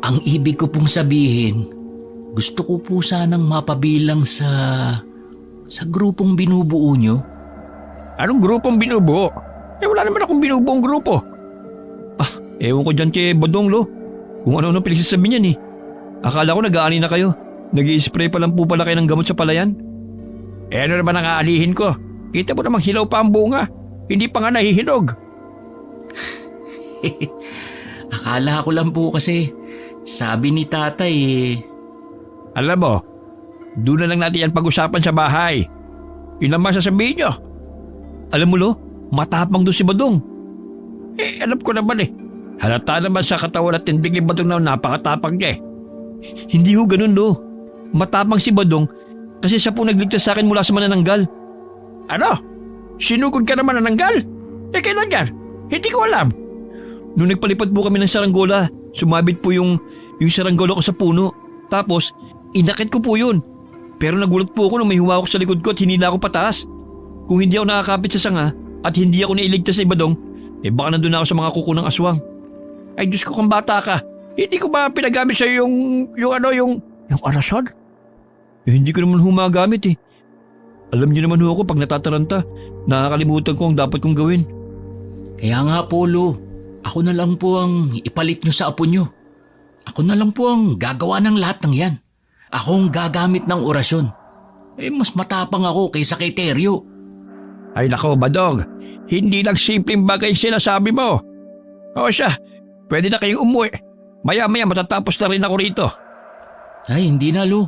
Ang ibig ko pong sabihin, gusto ko po sanang mapabilang sa grupong binubuo nyo. Anong grupong binubuo? Wala naman akong binubuong grupo. Ewan ko dyan kay Badong Lo. Kung ano-ano pinagsasabi niyan eh. Akala ko nag-aani na kayo. Nag-i-spray pa lang po pala kayo ng gamot sa palayan. Ano naman ang aalihin ko? Kita mo namang hilaw pa ang bunga. Hindi pa nga nahihinog. Akala ko lang po kasi, sabi ni tatay Alam mo, doon na lang natin yan pag-usapan sa bahay. Yun ang masasabihin nyo. Alam mo Lo, matapang doon si Badong. Alam ko naman Halata naman sa katawan at tindig ni Badong na napakatapang niya Hindi ho ganun Lo. Matapang si Badong kasi siya po nagligtas sa akin mula sa manananggal. Ano? Sinugod ka naman nananggal? Kailan yan? Hindi ko alam. Nung nagpalipad po kami ng saranggola, sumabit po yung saranggola ko sa puno. Tapos, inakit ko po yun. Pero nagulat po ako nung may humawak sa likod ko at hinila ako pataas. Kung hindi ako nakakapit sa sanga at hindi ako nailigtas sa Badong, baka nandun ako sa mga kuko ng aswang. Ay Diyos ko kung bata ka. Hindi ko ba pinagamit sa yung arason? Hindi ko naman humagamit eh. Alam niyo naman ho ako pag natataranta, nakakalimutan ko ang dapat kong gawin. Kaya nga po, Lo, ako na lang po ang ipalit nyo sa apo nyo. Ako na lang po ang gagawa ng lahat ng yan. Ako ang gagamit ng orasyon. Mas matapang ako kaysa kay Teryo. Ay nako, Badong. Hindi lang simpleng bagay sinasabi mo. O siya, pwede na kayong umuwi. Maya-maya matatapos na rin ako rito. Ay, hindi na, Lo.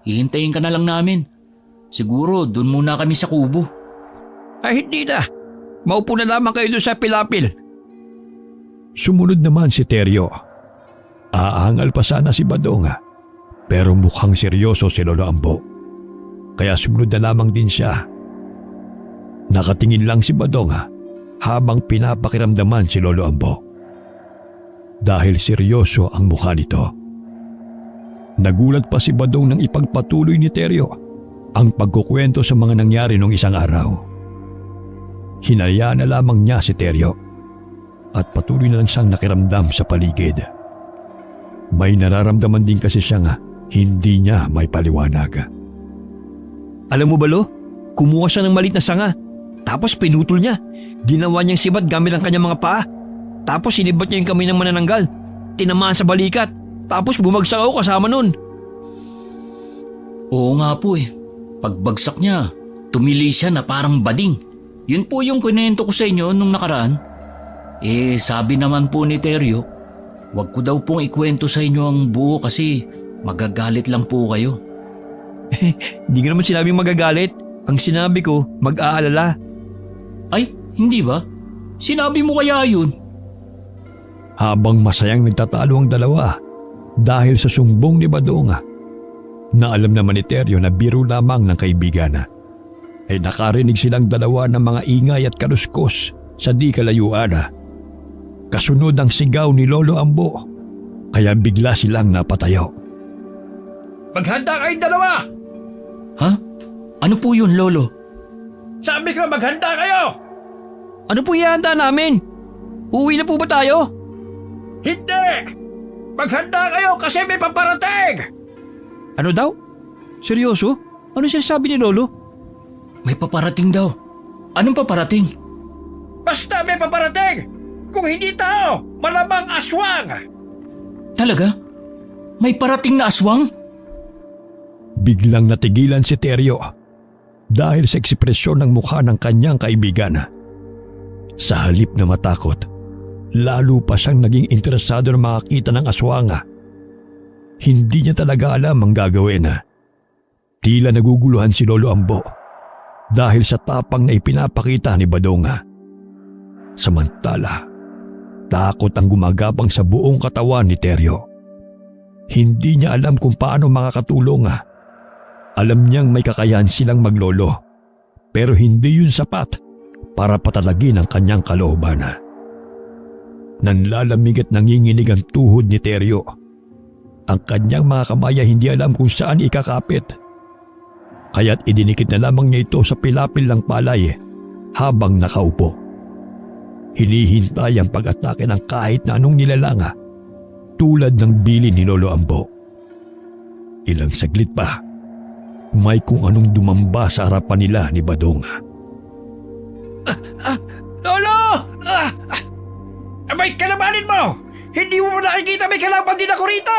Hihintayin ka na lang namin. Siguro, dun muna kami sa kubo. Ay hindi na. Maupo na lamang kayo doon sa pilapil. Sumunod naman si Teryo. Aangal pa sana si Badong pero mukhang seryoso si Lolo Ambo. Kaya sumunod na lamang din siya. Nakatingin lang si Badong habang pinapakiramdaman si Lolo Ambo. Dahil seryoso ang mukha nito. Nagulat pa si Badong nang ipagpatuloy ni Teryo ang pagkukwento sa mga nangyari nung isang araw. Hinayaan na lamang niya si Teryo at patuloy na lang siyang nakiramdam sa paligid. May nararamdaman din kasi siyang hindi niya may paliwanag. Alam mo ba Lo, kumuha siya ng maliit na sanga. Tapos pinutol niya. Ginawa niyang sibat gamit ang kanyang mga paa. Tapos sinibat niya yung kamay ng manananggal. Tinamaan sa balikat. Tapos bumagsak ako kasama nun. Oo nga po Pagbagsak niya, tumili siya na parang bading. Yun po yung kinento ko sa inyo nung nakaraan. Sabi naman po ni Teryo, wag ko daw pong ikwento sa inyo ang buo kasi magagalit lang po kayo. Hindi ko naman sinabing magagalit. Ang sinabi ko, mag-aalala. Ay, hindi ba? Sinabi mo kaya yun? Habang masayang nagtatalo ang dalawa dahil sa sumbong ni Badong na alam naman ni Teryo na biro lamang ng kaibigan, ay nakarinig silang dalawa ng mga ingay at kaluskos sa di kalayuan. Kasunod ang sigaw ni Lolo Ambo, kaya bigla silang napatayo. Maghanda kayong dalawa! Ha? Ano po yun, Lolo? Sabi ko maghanda kayo! Ano po ihanda namin? Uwi na po ba tayo? Hindi! Maghanda kayo kasi may paparating! Ano daw? Seryoso? Ano sinasabi ni Lolo? May paparating daw. Anong paparating? Basta may paparating! Kung hindi tao, malamang aswang! Talaga? May parating na aswang? Biglang natigilan si Teryo dahil sa ekspresyon ng mukha ng kanyang kaibigan. Sa halip na matakot, lalo pa siyang naging interesado na makakita ng aswang. Hindi niya talaga alam ang gagawin. Tila naguguluhan si Lolo Ambo dahil sa tapang na ipinapakita ni Badong. Samantala, takot ang gumagapang sa buong katawan ni Teryo. Hindi niya alam kung paano makakatulong. Alam niyang may kakayahan silang maglolo, Pero hindi yun sapat para patalagin ang kanyang kalooban. Nanlalamig at nanginginig ang tuhod ni Teryo. Ang kanyang mga kamay ay hindi alam kung saan ikakapit. Kaya't idinikit na lamang niya ito sa pilapil ng palay habang nakaupo. Hinihintay ang pag-atake ng kahit na anong nilalanga tulad ng bili ni Lolo Ambo. Ilang saglit pa, may kung anong dumamba sa harapan nila ni Badong. Lolo! May kalabanin mo! Hindi mo nakikita may kalaban din ako rito!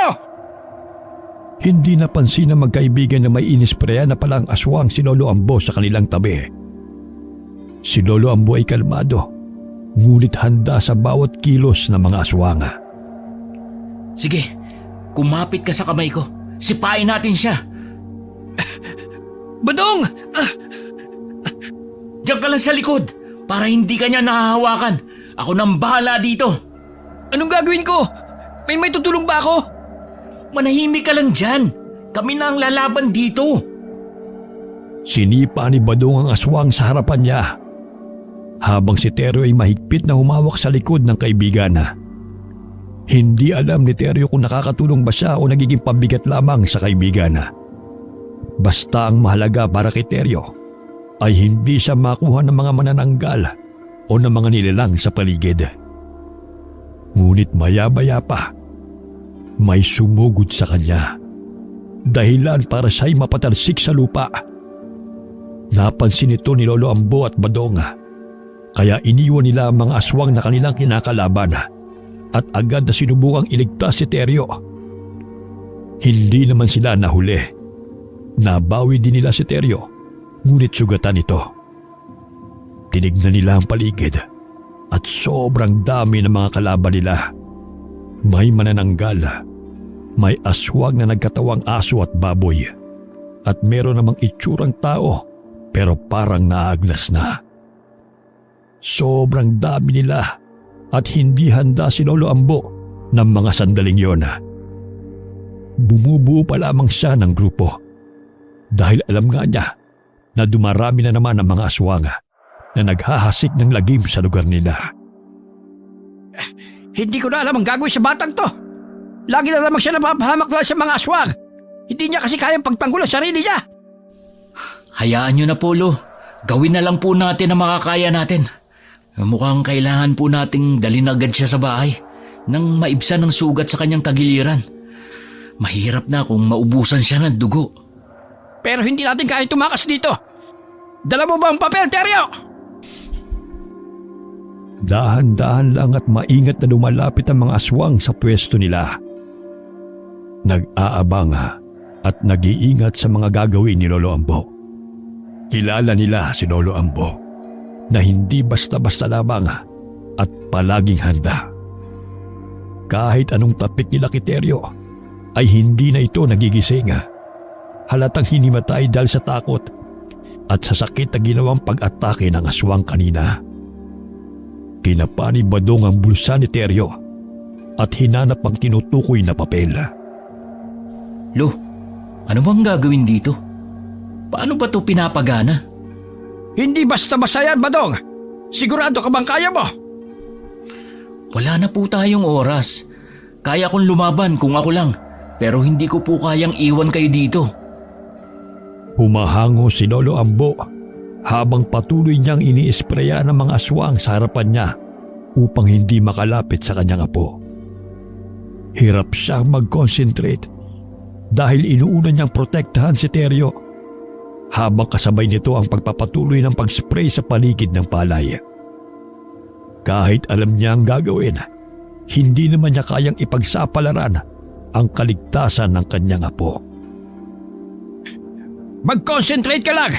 Hindi napansin ng magkaibigan na may inispreya na palang aswang si Lolo Ambo sa kanilang tabi. Si Lolo Ambo ay kalmado, ngunit handa sa bawat kilos ng mga aswang. Sige, kumapit ka sa kamay ko. Sipain natin siya. Badong! Diyan ka lang sa likod para hindi ka niya nahahawakan. Ako nang bahala dito. Anong gagawin ko? May tutulong ba ako? Manahimik ka lang dyan. Kami na ang lalaban dito. Sinipa ni Badong ang aswang sa harapan niya, habang si Teryo ay mahigpit na humawak sa likod ng kaibigan. Hindi alam ni Teryo kung nakakatulong ba siya o nagiging pabigat lamang sa kaibigan. Basta ang mahalaga para kay Teryo ay hindi siya makuha ng mga manananggal o ng mga nilalang sa paligid. Ngunit maya-maya pa, may sumugod sa kanya, dahilan para siya'y mapatalsik sa lupa. Napansin ito ni Lolo Ambo at Badong, kaya iniwan nila ang mga aswang na kanilang kinakalaban at agad na sinubukang iligtas si Teryo. Hindi naman sila nahuli. Nabawi din nila si Teryo, ngunit sugatan ito. Tinignan nila ang paligid at sobrang dami ng mga kalaban nila. May manananggal, may aswang na nagkatawang aso at baboy, at meron namang itsurang tao pero parang naagnas na. Sobrang dami nila at hindi handa si Lolo Ambo ng mga sandaling yon. Bumubuo pa lamang siya ng grupo dahil alam nga niya na dumarami na naman ang mga aswang na naghahasik ng lagim sa lugar nila. Hindi ko na alam ang gagawin sa batang to. Lagi na lamang siya napapahamak lang sa mga aswang. Hindi niya kasi kayang pagtanggol ang sarili niya. Hayaan nyo na, Polo. Gawin na lang po natin ang makakaya natin. Mukhang kailangan po nating dalhin agad siya sa bahay nang maibsan ng sugat sa kanyang tagiliran. Mahirap na kung maubusan siya ng dugo. Pero hindi natin kaya tumakas dito. Dala mo ba ang papel, Teryo? Dahan-dahan lang at maingat na lumalapit ang mga aswang sa pwesto nila. Nag-aabang at nag-iingat sa mga gagawin ni Lolo Ambo. Kilala nila si Lolo Ambo na hindi basta-basta lamang at palaging handa. Kahit anong tapik nila kay Teryo ay hindi na ito nagigising. Halatang hinimatay dahil sa takot at sa sakit na ginawang pag-atake ng aswang kanina. Kinapa ni Badong ang bulsa ni Teryo at hinanap ang tinutukoy na papel. Lo, ano bang gagawin dito? Paano ba ito pinapagana? Hindi basta-basta yan, Badong. Sigurado ka bang kaya mo? Wala na po tayong oras. Kaya kong lumaban kung ako lang, pero hindi ko po kayang iwan kayo dito. Humahango si Lolo Ambo habang patuloy niyang iniispreya ng mga aswang sa harapan niya upang hindi makalapit sa kanyang apo. Hirap siyang mag-concentrate dahil inuuna niyang protektahan si Teryo habang kasabay nito ang pagpapatuloy ng pag-spray sa paligid ng palay. Kahit alam niya ang gagawin, hindi naman niya kayang ipagsapalaran ang kaligtasan ng kanyang apo. Mag-concentrate ka lang.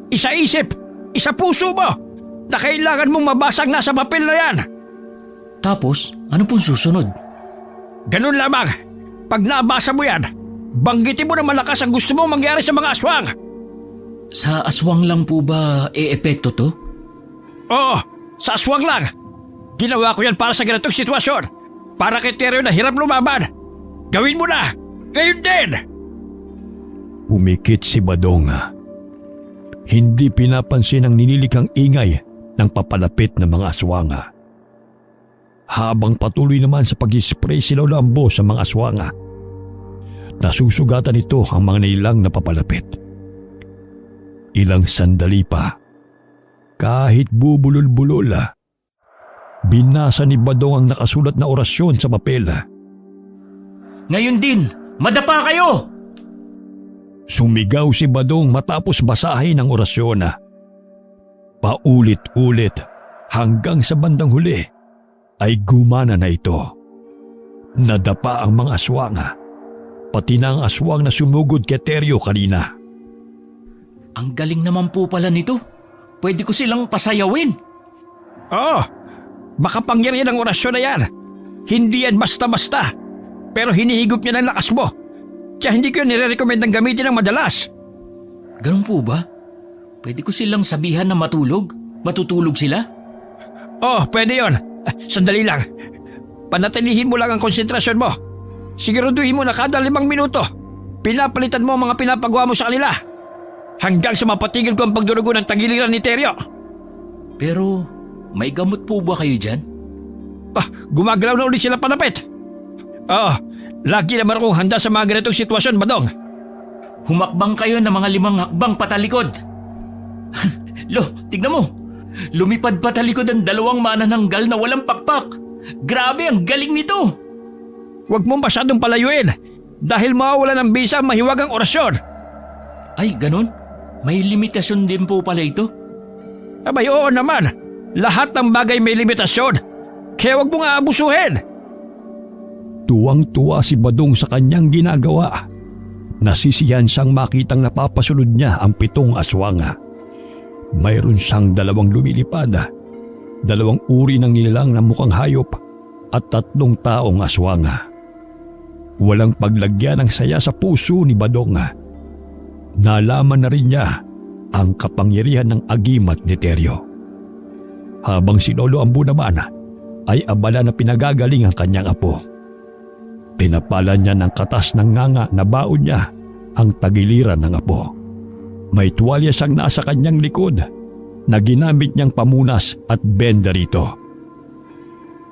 Isa isip, isa puso mo na kailangan mong mabasag na sa papel na yan. Tapos, ano pong susunod? Ganun lamang. Pag nabasa mo yan, banggitin mo na malakas ang gusto mong mangyari sa mga aswang. Sa aswang lang po ba e-epekto to? Oo, sa aswang lang. Ginawa ko yan para sa ganitong sitwasyon. Para kay Teryo na hirap lumaban. Gawin mo na! Ngayon din! Umikit si Badong. Hindi pinapansin ang nililikang ingay ng papalapit na mga aswanga. Habang patuloy naman sa pag-spray si Lolo Ambo sa mga aswanga, nasusugatan nito ang mga nilang na papalapit. Ilang sandali pa, kahit bubulol-bulol, binasa ni Badong ang nakasulat na orasyon sa papel. Ngayon din, madapa kayo! Sumigaw si Badong matapos basahin ang orasyon. Paulit-ulit hanggang sa bandang huli ay gumana na ito. Nadapa ang mga aswanga, pati na ang aswang na sumugod kay Teryo kanina. Ang galing naman po pala nito. Pwede ko silang pasayawin. Oo, makapangyarihan ang orasyon na yan. Hindi yan basta-basta. Pero hinihigop niya ng lakas mo. Kaya hindi ko nire-recommend ang gamitin ng madalas. Ganun po ba? Pwede ko silang sabihan na matulog? Matutulog sila? Oo, pwede yon. Sandali lang. Panatilihin mo lang ang konsentrasyon mo. Siguraduhin mo na kada 5 minuto, pinapalitan mo ang mga pinapagawa mo sa kanila. Hanggang sa mapatigil ko ang pagdurugo ng tagiliran ni Teryo. Pero may gamot po ba kayo dyan? Gumagalaw na ulit sila panapit. Oo, lagi naman akong handa sa mga ganitong sitwasyon, Badong. Humakbang kayo ng mga 5 hakbang patalikod. Lo, tignan mo. Lumipad patalikod ang 2 manananggal na walang pakpak. Grabe, ang galing nito. Huwag mong masyadong palayuin dahil mawawala ng bisa ang mahiwagang orasyon. Ay, ganun? May limitasyon din po pala ito? Abay, oo naman. Lahat ng bagay may limitasyon. Kaya huwag mong aabusuhin. Tuwang-tuwa si Badong sa kanyang ginagawa. Nasisiyahan siyang makitang napapasunod niya ang 7 aswanga. Mayroon siyang 2 lumilipad, 2 uri ng nilalang na mukhang hayop at 3 taong aswanga. Walang paglagyan ng saya sa puso ni Badong. Nalaman na rin niya ang kapangyarihan ng agimat ni Teryo. Habang si Lolo Ambo naman ay abala na pinagagaling ang kanyang apo. Pinapalan niya ng katas ng nganga na baon niya ang tagiliran ng apo. May tuwalya siyang nasa kanyang likod na ginamit niyang pamunas at benda rito.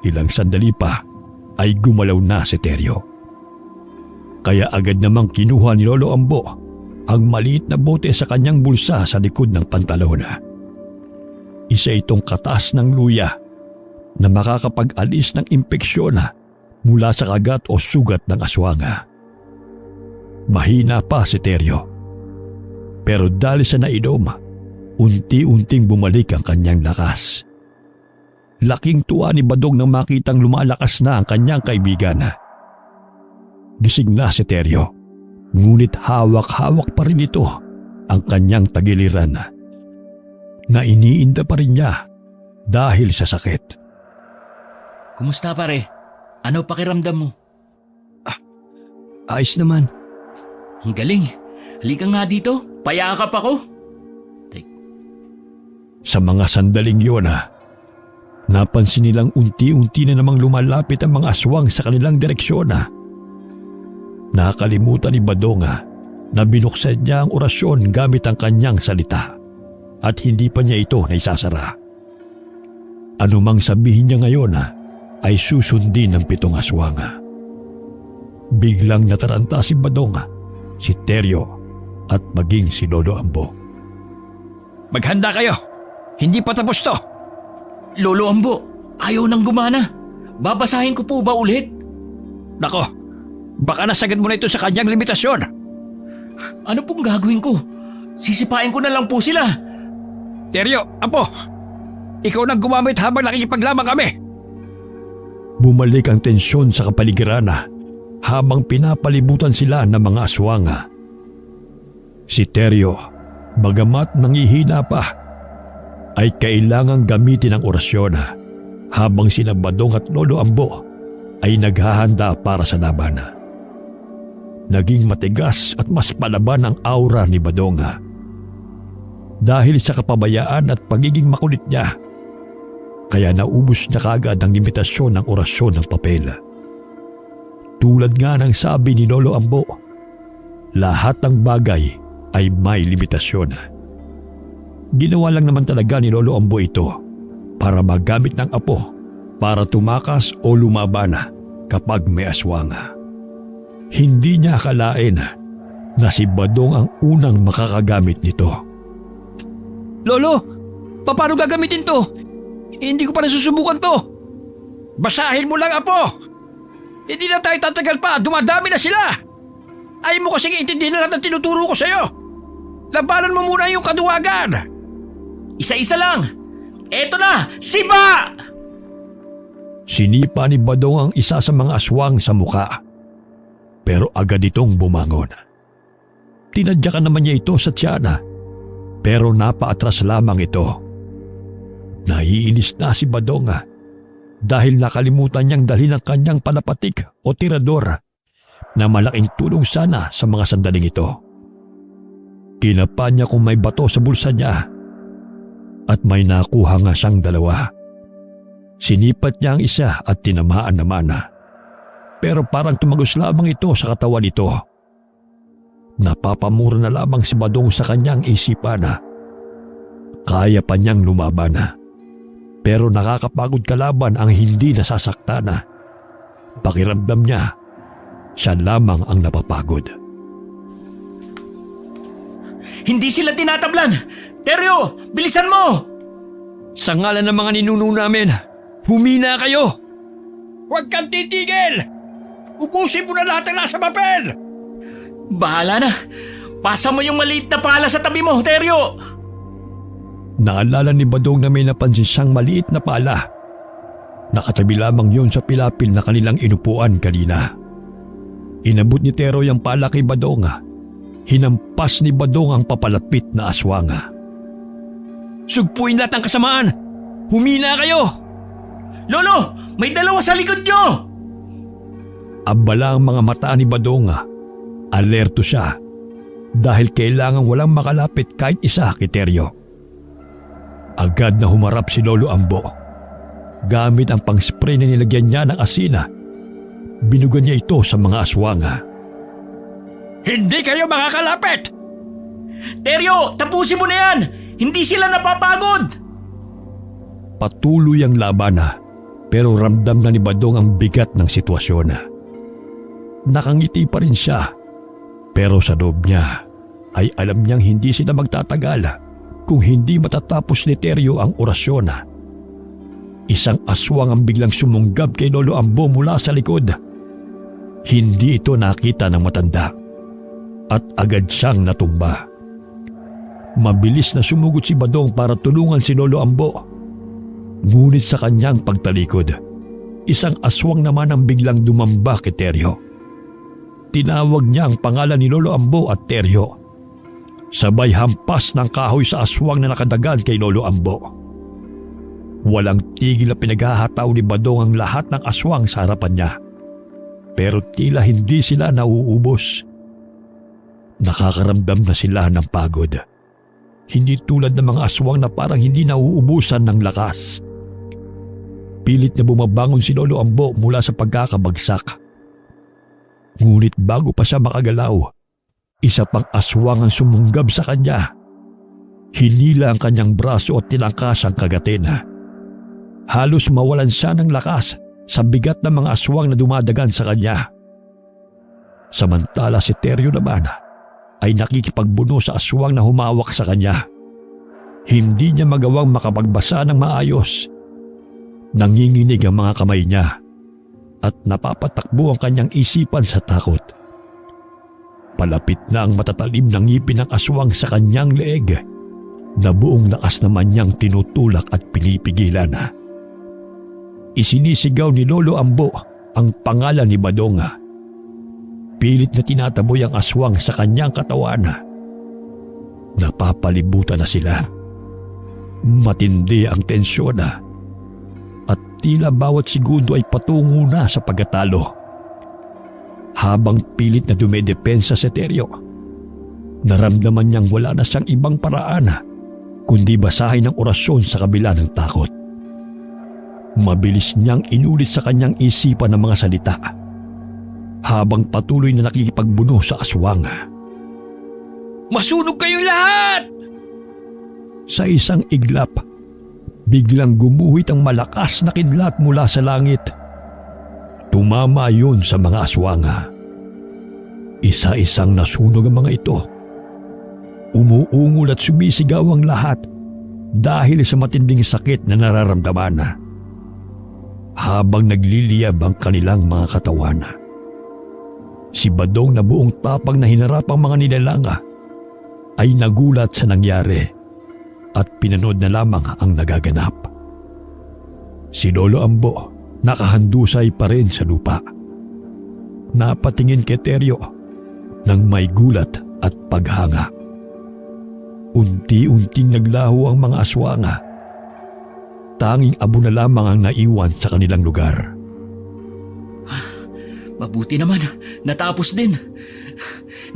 Ilang sandali pa ay gumalaw na si Teryo. Kaya agad namang kinuha ni Lolo Ambo ang maliit na bote sa kanyang bulsa sa likod ng pantalon. Isa itong katas ng luya na makakapag-alis ng impeksyon mula sa kagat o sugat ng aswanga. Mahina pa si Teryo. Pero dahil sa nainom, unti-unting bumalik ang kanyang lakas. Laking tuwa ni Badong nang makitang lumalakas na ang kanyang kaibigan. Gising na si Teryo, ngunit hawak-hawak pa rin ito ang kanyang tagiliran na iniinda pa rin niya dahil sa sakit. Kumusta pare? Ano pakiramdam mo? Ayos naman. Ang galing. Halika nga dito. Payakap ako. Sa mga sandaling yun, napansin nilang unti-unti na namang lumalapit ang mga aswang sa kanilang direksyon. Nakalimutan ni Badong na binuksan niya ang orasyon gamit ang kanyang salita at hindi pa niya ito naisasara. Anumang sabihin niya ngayon ay susundin ng 7 aswang. Biglang nataranta si Badong, si Teryo at maging si Lolo Ambo. Maghanda kayo. Hindi pa tapos to. Lolo Ambo, ayaw nang gumana. Babasahin ko po ba ulit? Nako, baka nasagad mo na ito sa kanyang limitasyon. Ano pong gagawin ko? Sisipain ko na lang po sila. Teryo, Apo, ikaw nang gumamit habang nakikipaglamang kami. Bumalik ang tensyon sa kapaligiran habang pinapalibutan sila ng mga aswanga. Si Teryo, bagamat nangihina pa, ay kailangang gamitin ang orasyon habang sina Badong at Lolo Ambo ay naghahanda para sa laban. Naging matigas at mas palaban ang aura ni Badong. Dahil sa kapabayaan at pagiging makulit niya, kaya naubos na kaagad ang limitasyon ng orasyon ng papel. Tulad nga ng sabi ni Lolo Ambo, lahat ng bagay ay may limitasyon. Ginawa lang naman talaga ni Lolo Ambo ito para magamit ng apo para tumakas o lumaban kapag may aswang. Hindi niya akalain na si Badong ang unang makakagamit nito. Lolo, paano gagamitin to? Hindi ko pa nasusubukan to. Basahin mo lang, Apo. Hindi na tayo tatagal pa, dumadami na sila. Ayaw mo kasing intindihin na lahat ng tinuturo ko sa'yo. Labanan mo muna yung kaduwagan. Isa-isa lang! Eto na! Siba! Sinipa ni Badong ang isa sa mga aswang sa muka. Pero agad itong bumangon. Tinadyakan naman niya ito sa tiyana. Pero napaatras lamang ito. Naiinis na si Badong dahil nakalimutan niyang dalhin ang kanyang palapatik o tirador na malaking tulong sana sa mga sandaling ito. Kinapa niya kung may bato sa bulsa niya at may nakuha nga siyang dalawa. Sinipat niya ang isa at tinamaan naman. Pero parang tumagos lamang ito sa katawan nito. Napapamura na lamang si Badong sa kanyang isipan. Kaya pa niyang lumaban. Pero nakakapagod kalaban ang hindi nasasaktan. Pakiramdam niya, siya lamang ang napapagod. Hindi sila tinatablan! Teryo, bilisan mo! Sa ngalan ng mga ninuno namin, humina kayo! Huwag kang titigil! Ubusin mo na lahat ang nasa papel! Bahala na! Pasa mo yung maliit na pala sa tabi mo, Teryo! Naalala ni Badong na may napansin siyang maliit na pala. Nakatabi lamang yun sa pilapil na kanilang inupuan kanina. Inabot ni Tero yung pala kay Badong. Hinampas ni Badong ang papalapit na aswang. Sugpuin lahat ang kasamaan! Humina kayo! Lolo! May dalawa sa likod nyo! Abala ang mga mata ni Badong. Alerto siya dahil kailangan walang makalapit kahit isa kay Teryo. Agad na humarap si Lolo Ambo. Gamit ang pang-spray na nilagyan niya ng asina, binugan niya ito sa mga aswang. Hindi kayo makakalapit! Teryo, tapusin mo na yan! Hindi sila napapagod! Patuloy ang laban pero ramdam na ni Badong ang bigat ng sitwasyon. Nakangiti pa rin siya pero sa loob niya ay alam niyang hindi sila magtatagal kung hindi matatapos ni Teryo ang orasyon. Isang aswang ang biglang sumunggab kay Lolo Ambo mula sa likod. Hindi ito nakita ng matanda at agad siyang natumba. Mabilis na sumugot si Badong para tulungan si Lolo Ambo. Ngunit sa kanyang pagtalikod, isang aswang naman ang biglang dumamba kay Teryo. Tinawag niya ang pangalan ni Lolo Ambo at Teryo. Sabay hampas ng kahoy sa aswang na nakadagan kay Lolo Ambo. Walang tigil na pinaghahataw ni Badong ang lahat ng aswang sa harapan niya. Pero tila hindi sila nauubos. Nakakaramdam na sila ng pagod. Hindi tulad ng mga aswang na parang hindi nauubusan ng lakas. Pilit na bumabangon si Lolo Ambo mula sa pagkakabagsak. Ngunit bago pa siya makagalaw, isa pang aswang ang sumunggab sa kanya. Hinila ang kanyang braso at tinangkas ang kagatin. Halos mawalan siya ng lakas sa bigat ng mga aswang na dumadagan sa kanya. Samantala si Teryo naman ay nakikipagbuno sa aswang na humawak sa kanya. Hindi niya magawang makapagbasa ng maayos. Nanginginig ang mga kamay niya at napapatakbo ang kanyang isipan sa takot. Palapit na ang matatalim na ngipin ng aswang sa kanyang leeg na buong lakas naman niyang tinutulak at pinipigilan. Isinisigaw ni Lolo Ambo ang pangalan ni Badong. Pilit na tinataboy ang aswang sa kanyang katawan. Napapalibutan na sila. Matindi ang tensyon at tila bawat segundo ay patungo na sa pagkatalo. Habang pilit na dumedepensa si Teryo, naramdaman niyang wala na siyang ibang paraan kundi basahin ang orasyon sa kabila ng takot. Mabilis niyang inulit sa kanyang isipan ng mga salita habang patuloy na nakikipagbuno sa aswang. Masunog kayong lahat! Sa isang iglap, biglang gumuhit ang malakas na kidlat mula sa langit. Tumama yun sa mga aswanga. Isa-isang nasunog ang mga ito. Umuungol at sumisigaw ang lahat dahil sa matinding sakit na nararamdaman na. Habang nagliliyab ang kanilang mga katawan. Si Badong na buong tapang na hinarap ang mga nilalanga ay nagulat sa nangyari at pinanood na lamang ang nagaganap. Si Lolo Ambo nakahandusay pa rin sa lupa. Napatingin kay Teryo ng may gulat at paghanga. Unti-unting naglaho ang mga aswanga. Tanging abo na lamang ang naiwan sa kanilang lugar. Mabuti naman, natapos din.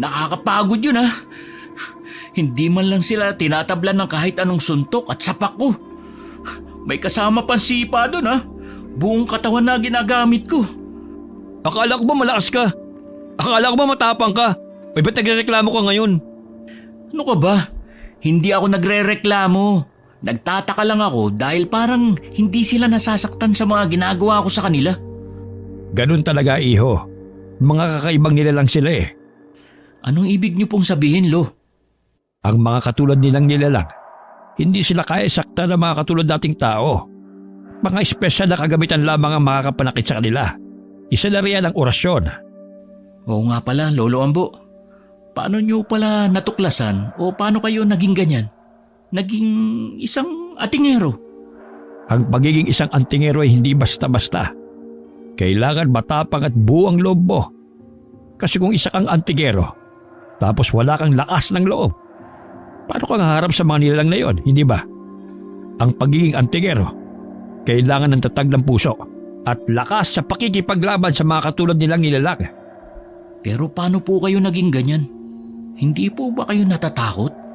Nakakapagod yun ha. Hindi man lang sila tinatablan ng kahit anong suntok at sapak ko. May kasama pang sipa doon ha. Buong katawan na ginagamit ko. Akala ko ba malakas ka? Akala ko ba matapang ka? May ba't nagrereklamo ka ngayon? Ano ka ba? Hindi ako nagre-reklamo. Nagtataka lang ako dahil parang hindi sila nasasaktan sa mga ginagawa ko sa kanila. Ganun talaga, iho. Mga kakaibang nila lang sila eh. Anong ibig niyo pong sabihin, Lo? Ang mga katulad nilang nilalang, hindi sila kaya sakta ng mga katulad dating tao. Mga espesyal na kagamitan lamang ang makakapanakit sa kanila. Isa na riyan ang orasyon. Oo nga pala, Lolo Ambo. Paano niyo pala natuklasan o paano kayo naging ganyan? Naging isang atingero? Ang pagiging isang antingero ay hindi basta-basta. Kailangan matapang at buong loob mo. Kasi kung isa kang antingero, tapos wala kang lakas ng loob, paano kang haharap sa mga nilalang na yon, hindi ba? Ang pagiging antingero, kailangan ng tatag ng puso at lakas sa pakikipaglaban sa mga katulad nilang nilalang. Pero paano po kayo naging ganyan? Hindi po ba kayo natatakot?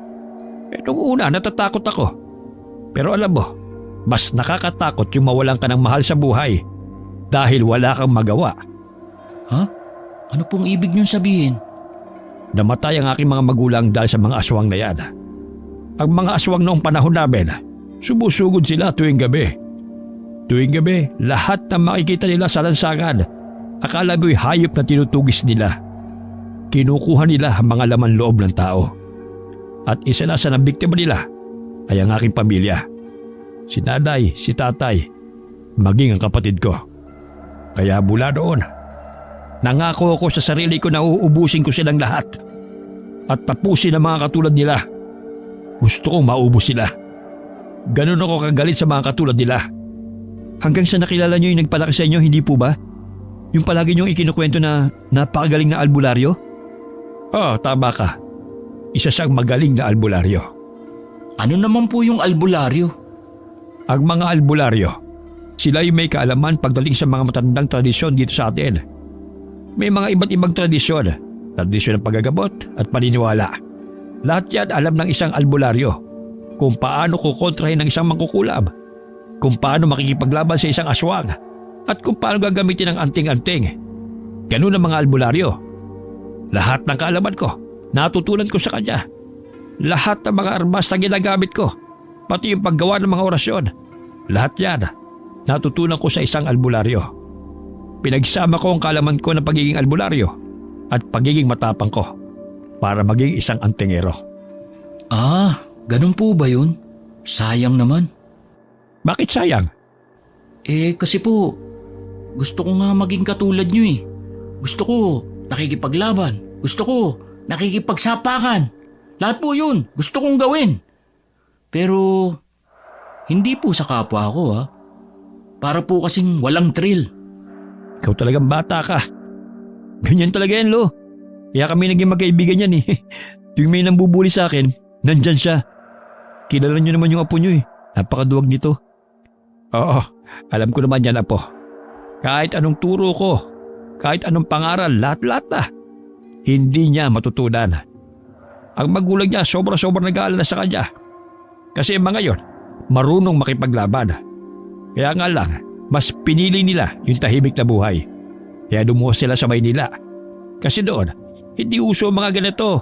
Nung una, natatakot ako. Pero alam mo, mas nakakatakot yung mawalan ka ng mahal sa buhay dahil wala kang magawa. Ha? Ano pong ibig niyong sabihin? Namatay ang aking mga magulang dahil sa mga aswang na yan. Ang mga aswang noong panahon namin, sumusugod sila tuwing gabi. Tuwing gabi, lahat ng makikita nila sa lansangan, akala mo'y hayop na tinutugis nila. Kinukuha nila ang mga laman loob ng tao. At isa na sa nabiktima nila ay ang aking pamilya. Si nanay, si tatay, maging ang kapatid ko. Kaya mula noon, nangako ako sa sarili ko na uubusin ko silang lahat. At tapusin ang mga katulad nila. Gusto kong maubos sila. Ganun ako kagalit sa mga katulad nila. Hanggang sa nakilala niyo yung nagpalaki sa inyo, hindi po ba? Yung palagi niyong ikinukwento na napakagaling na albularyo? Oo, tama ka. Isa siyang magaling na albularyo. Ano naman po yung albularyo? Ang mga albularyo, sila yung may kaalaman pagdating sa mga matandang tradisyon dito sa atin. May mga iba't ibang tradisyon, tradisyon ng paggagamot at paniniwala. Lahat yan alam ng isang albularyo. Kung paano kukontrahin ng isang mangkukulam, kung paano makikipaglaban sa isang aswang, at kung paano gagamitin ang anting-anting. Ganun ang mga albularyo. Lahat ng kaalaman ko, natutunan ko sa kanya. Lahat ng mga armas na ginagamit ko, pati yung paggawa ng mga orasyon, lahat yan, natutunan ko sa isang albularyo. Pinagsama ko ang kaalaman ko ng pagiging albularyo at pagiging matapang ko para maging isang antingero. Ah, ganun po ba yun? Sayang naman. Bakit sayang? Kasi po, gusto ko nga maging katulad nyo eh. Gusto ko nakikipaglaban. Gusto ko nakikipagsapakan. Lahat po yun, gusto kong gawin. Pero, hindi po sa kapwa ko ha. Para po kasing walang thrill. Ikaw talagang bata ka. Ganyan talaga yan, Lo. Kaya kami naging magkaibigan yan eh. Tuwing may nambubuli sa akin, nandyan siya. Kilala niyo naman yung apo niyo eh. Napakaduwag nito. Oo, alam ko naman yan, apo. Kahit anong turo ko, kahit anong pangaral, lahat-lahat na. Hindi niya matutunan. Ang magulang niya sobra-sobra nag-aalala sa kanya. Kasi mga yon, marunong makipaglaban. Kaya nga lang, mas pinili nila yung tahimik na buhay. Kaya lumuwas sila sa Maynila. Kasi doon, hindi uso ang mga ganito.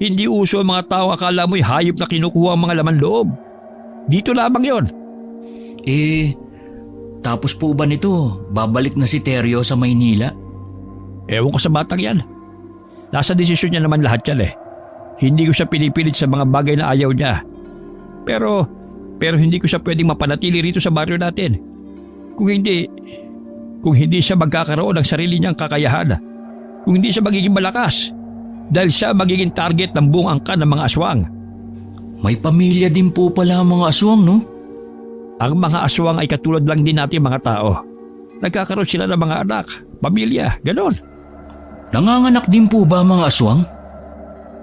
Hindi uso ang mga tao akala mo'y hayop na kinukuha ang mga laman loob. Dito lamang yon. Tapos po ba nito, babalik na si Teryo sa Maynila? Ewan ko sa batang yan. Nasa desisyon niya naman lahat yan eh. Hindi ko siya pinipilit sa mga bagay na ayaw niya. Pero hindi ko siya pwedeng mapanatili rito sa baryo natin. Kung hindi siya magkakaroon ng sarili niyang kakayahan, kung hindi siya magiging malakas, dahil siya magiging target ng buong angkan ng mga aswang. May pamilya din po pala ang mga aswang, no? Ang mga aswang ay katulad lang din natin mga tao. Nagkakaroon sila ng mga anak, pamilya, ganon. Nanganganak din po ba ang mga aswang?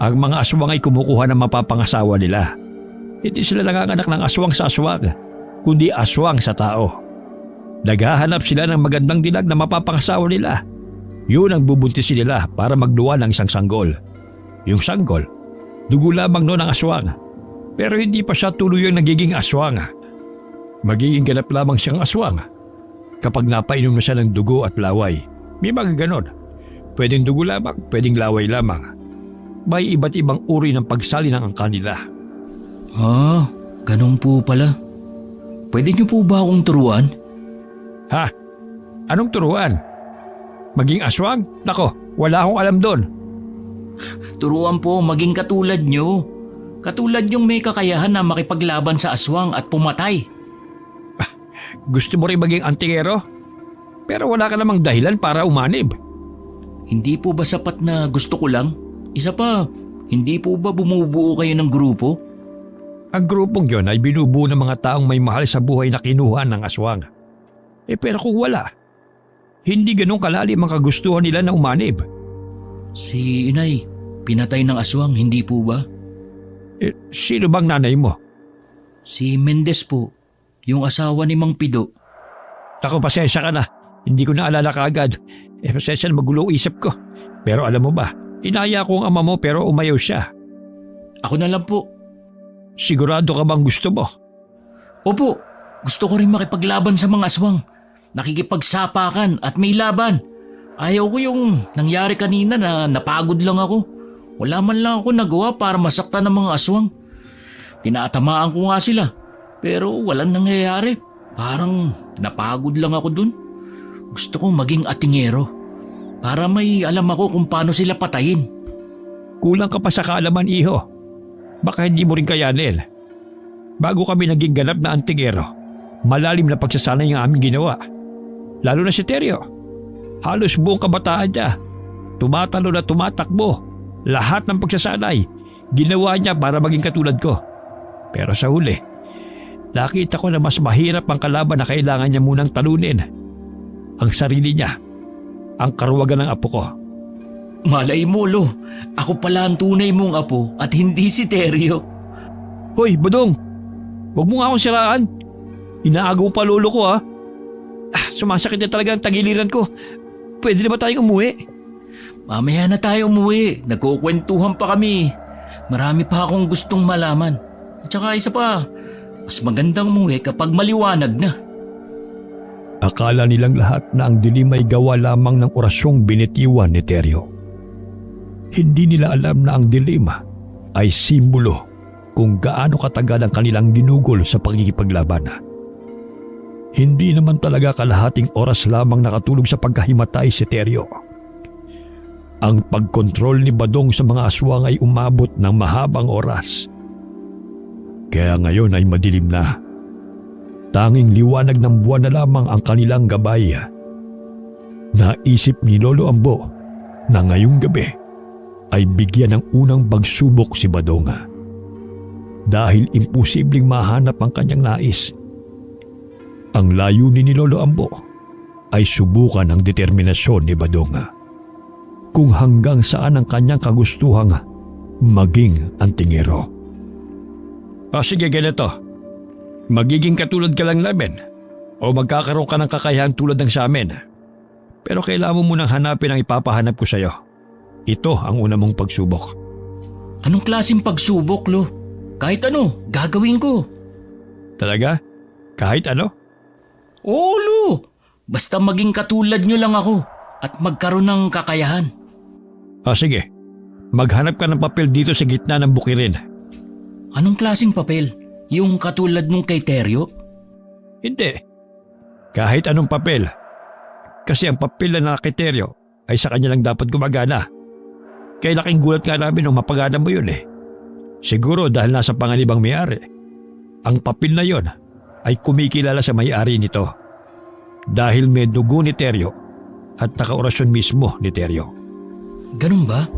Ang mga aswang ay kumukuha ng mapapangasawa nila. Hindi sila nanganganak ng aswang sa aswang, kundi aswang sa tao. Naghahanap sila ng magandang dilag na mapapangasawa nila. Yun ang bubuntisin nila para magluwa ng isang sanggol. Yung sanggol, dugo lamang noon ang aswang. Pero hindi pa siya tuluyang nagiging aswang. Magiging ganap lamang siyang aswang kapag napainom na siya ng dugo at laway. May mga ganon. Pwedeng dugo lamang, pwedeng laway lamang. May iba't ibang uri ng pagsali ng angkan nila. Ganun po pala. Pwede niyo po ba akong turuan? Ha? Anong turuan? Maging aswang? Nako, wala akong alam doon. Turuan po maging katulad niyo. Katulad yung may kakayahan na makipaglaban sa aswang at pumatay. Gusto mo rin maging antingero? Pero wala ka namang dahilan para umanib. Hindi po ba sapat na gusto ko lang? Isa pa, hindi po ba bumubuo kayo ng grupo? Ang grupong yon ay binubuo ng mga taong may mahal sa buhay na kinuha ng aswang. Pero kung wala, hindi ganun kalalim ang kagustuhan nila na umanib. Si inay, pinatay ng aswang, hindi po ba? Sino bang nanay mo? Si Mendez po, yung asawa ni Mang Pido. Ako, pasensya ka na. Hindi ko naalala kaagad. Pasensya na magulo isip ko. Pero alam mo ba, inaya ko ang ama mo pero umayaw siya. Ako na lang po. Sigurado ka bang gusto mo? Opo, gusto ko rin makipaglaban sa mga aswang. Nakikipagsapakan at may laban. Ayaw ko yung nangyari kanina na napagod lang ako. Wala man lang ako nagawa para masaktan ng mga aswang. Tinatamaan ko nga sila. Pero walang nangyayari. Parang napagod lang ako dun. Gusto kong maging atingero. Para may alam ako kung paano sila patayin. Kulang ka pa sa kaalaman, iho. Baka hindi mo rin kayanin. Bago kami naging ganap na antingero, malalim na pagsasanay ang aming ginawa. Lalo na si Teryo. Halos buong kabataan niya. Tumatalo na tumatakbo. Lahat ng pagsasanay, ginawa niya para maging katulad ko. Pero sa huli, nakita ko na mas mahirap ang kalaban na kailangan niya munang talunin. Ang sarili niya, ang karuwagan ng apo ko. Malay mo, Lo. Ako pala ang tunay mong apo at hindi si Teryo. Hoy, Badong! Huwag mo nga akong siraan. Inaagaw pa lolo ko, ha? Sumasakit na talaga ang tagiliran ko. Pwede na ba tayong umuwi? Mamaya na tayo umuwi. Nagkukwentuhan pa kami. Marami pa akong gustong malaman. At saka isa pa, mas magandang umuwi kapag maliwanag na. Akala nilang lahat na ang dilim ay gawa lamang ng orasyong binitiwan ni Teryo. Hindi nila alam na ang dilim ay simbolo kung gaano katagal ang kanilang ginugol sa pagkikipaglaban. Hindi naman talaga kalahating oras lamang nakatulog sa pagkahimatay si Teryo. Ang pagkontrol ni Badong sa mga aswang ay umabot ng mahabang oras. Kaya ngayon ay madilim na. Tanging liwanag ng buwan na lamang ang kanilang gabay. Naisip ni Lolo Ambo na ngayong gabi ay bigyan ng unang pagsubok si Badong. Dahil imposibleng mahanap ang kanyang nais. Ang layunin ni Lolo Ambo ay subukan ang determinasyon ni Badong. Kung hanggang saan ang kanyang kagustuhang maging antingero. Sige, ganito. Magiging katulad ka lang namin o magkakaroon ka ng kakayahan tulad ng sa amin. Pero kailangan mo munang hanapin ang ipapahanap ko sa'yo. Ito ang una mong pagsubok. Anong klaseng pagsubok, Lo? Kahit ano, gagawin ko. Talaga? Kahit ano? Oo, Lo. Basta maging katulad nyo lang ako at magkaroon ng kakayahan. Sige. Maghanap ka ng papel dito sa gitna ng bukirin. Anong klaseng papel? Yung katulad nung kay Teryo? Hindi. Kahit anong papel. Kasi ang papel na nakakiteryo ay sa kanya lang dapat gumagana. Kaya laking gulat nga namin nung mapagana mo yun eh. Siguro dahil nasa panganibang may-ari. Ang papel na yon ay kumikilala sa may-ari nito. Dahil may dugo ni Teryo at nakaorasyon mismo ni Teryo. Ganun ba?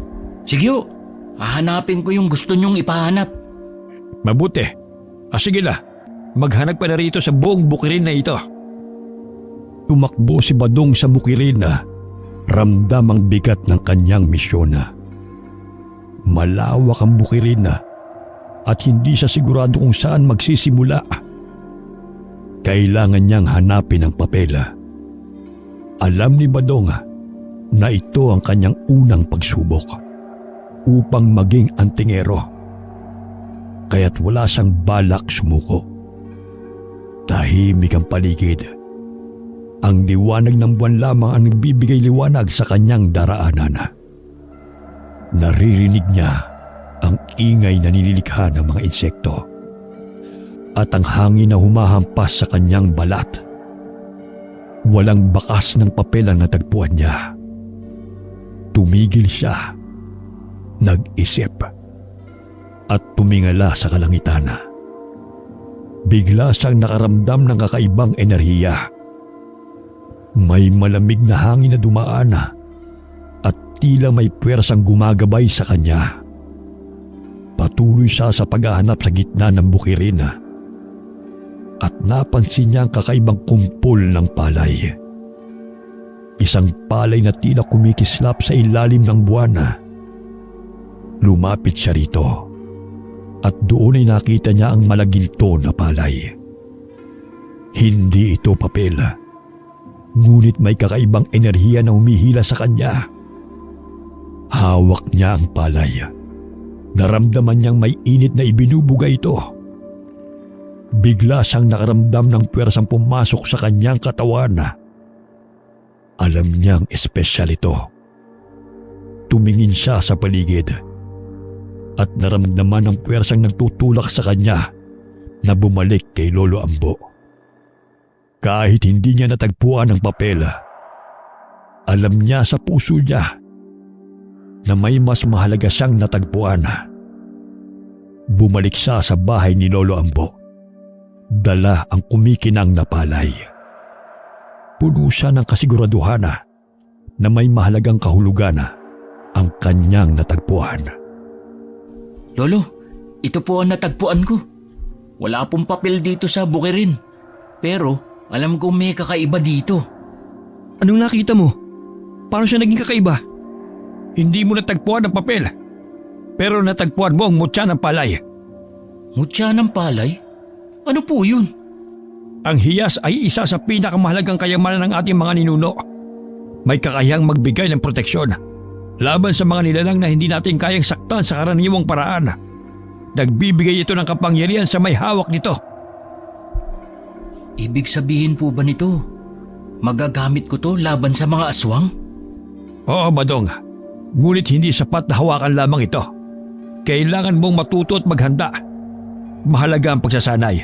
Sige ho, hahanapin ko yung gusto nyong ipahanap. Mabuti. Sige na, maghanap pa na rito sa buong bukirin na ito. Tumakbo si Badong sa bukirin na ramdam ang bigat ng kanyang misyon na. Malawak ang bukirin na at hindi siya sigurado kung saan magsisimula. Kailangan niyang hanapin ang papel. Alam ni Badong na ito ang kanyang unang pagsubok upang maging antingero. Kaya't wala siyang balak sumuko. Tahimik ang paligid. Ang liwanag ng buwan lamang ang nagbibigay liwanag sa kanyang daraanan. Naririnig niya ang ingay na nililikha ng mga insekto at ang hangin na humahampas sa kanyang balat. Walang bakas ng papel ang natagpuan niya. Tumigil siya, nag-isip, at tumingala sa kalangitan. Bigla siyang nakaramdam ng kakaibang enerhiya. May malamig na hangin na dumaan at tila may puwersang gumagabay sa kanya. Patuloy siya sa paghahanap sa gitna ng bukirin at napansin niya ang kakaibang kumpol ng palay. Isang palay na tila kumikislap sa ilalim ng buwan. Lumapit siya rito at doon ay nakita niya ang malaginto na palay. Hindi ito papel. Ngunit may kakaibang enerhiya na humihila sa kanya. Hawak niya ang palay. Naramdaman niyang may init na ibinubuga ito. Bigla siyang nakaramdam ng puwersang pumasok sa kanyang katawan. Alam niyang espesyal ito. Tumingin siya sa paligid at naramdaman ang puwersang nagtutulak sa kanya na bumalik kay Lolo Ambo. Kahit hindi niya natagpuan ang papel, alam niya sa puso niya na may mas mahalaga siyang natagpuan. Bumalik siya sa bahay ni Lolo Ambo. Dala ang kumikinang na palay. Puno siya ng kasiguraduhan na may mahalagang kahulugan ang kanyang natagpuan. Lolo, ito po ang natagpuan ko. Wala pong papel dito sa bukirin. Pero alam ko may kakaiba dito. Anong nakita mo? Paano siya naging kakaiba? Hindi mo natagpuan ang papel. Pero natagpuan mo ang mutya ng palay. Mutya ng palay? Ano po yun? Ang hiyas ay isa sa pinakamahalagang kayamanan ng ating mga ninuno. May kakayahang magbigay ng proteksyon laban sa mga nilalang na hindi natin kayang saktan sa karaniwang paraan. Nagbibigay ito ng kapangyarihan sa may hawak nito. Ibig sabihin po ba nito, magagamit ko to laban sa mga aswang? Oo, Badong. Ngunit hindi sapat na hawakan lamang ito. Kailangan mong matuto at maghanda. Mahalaga ang pagsasanay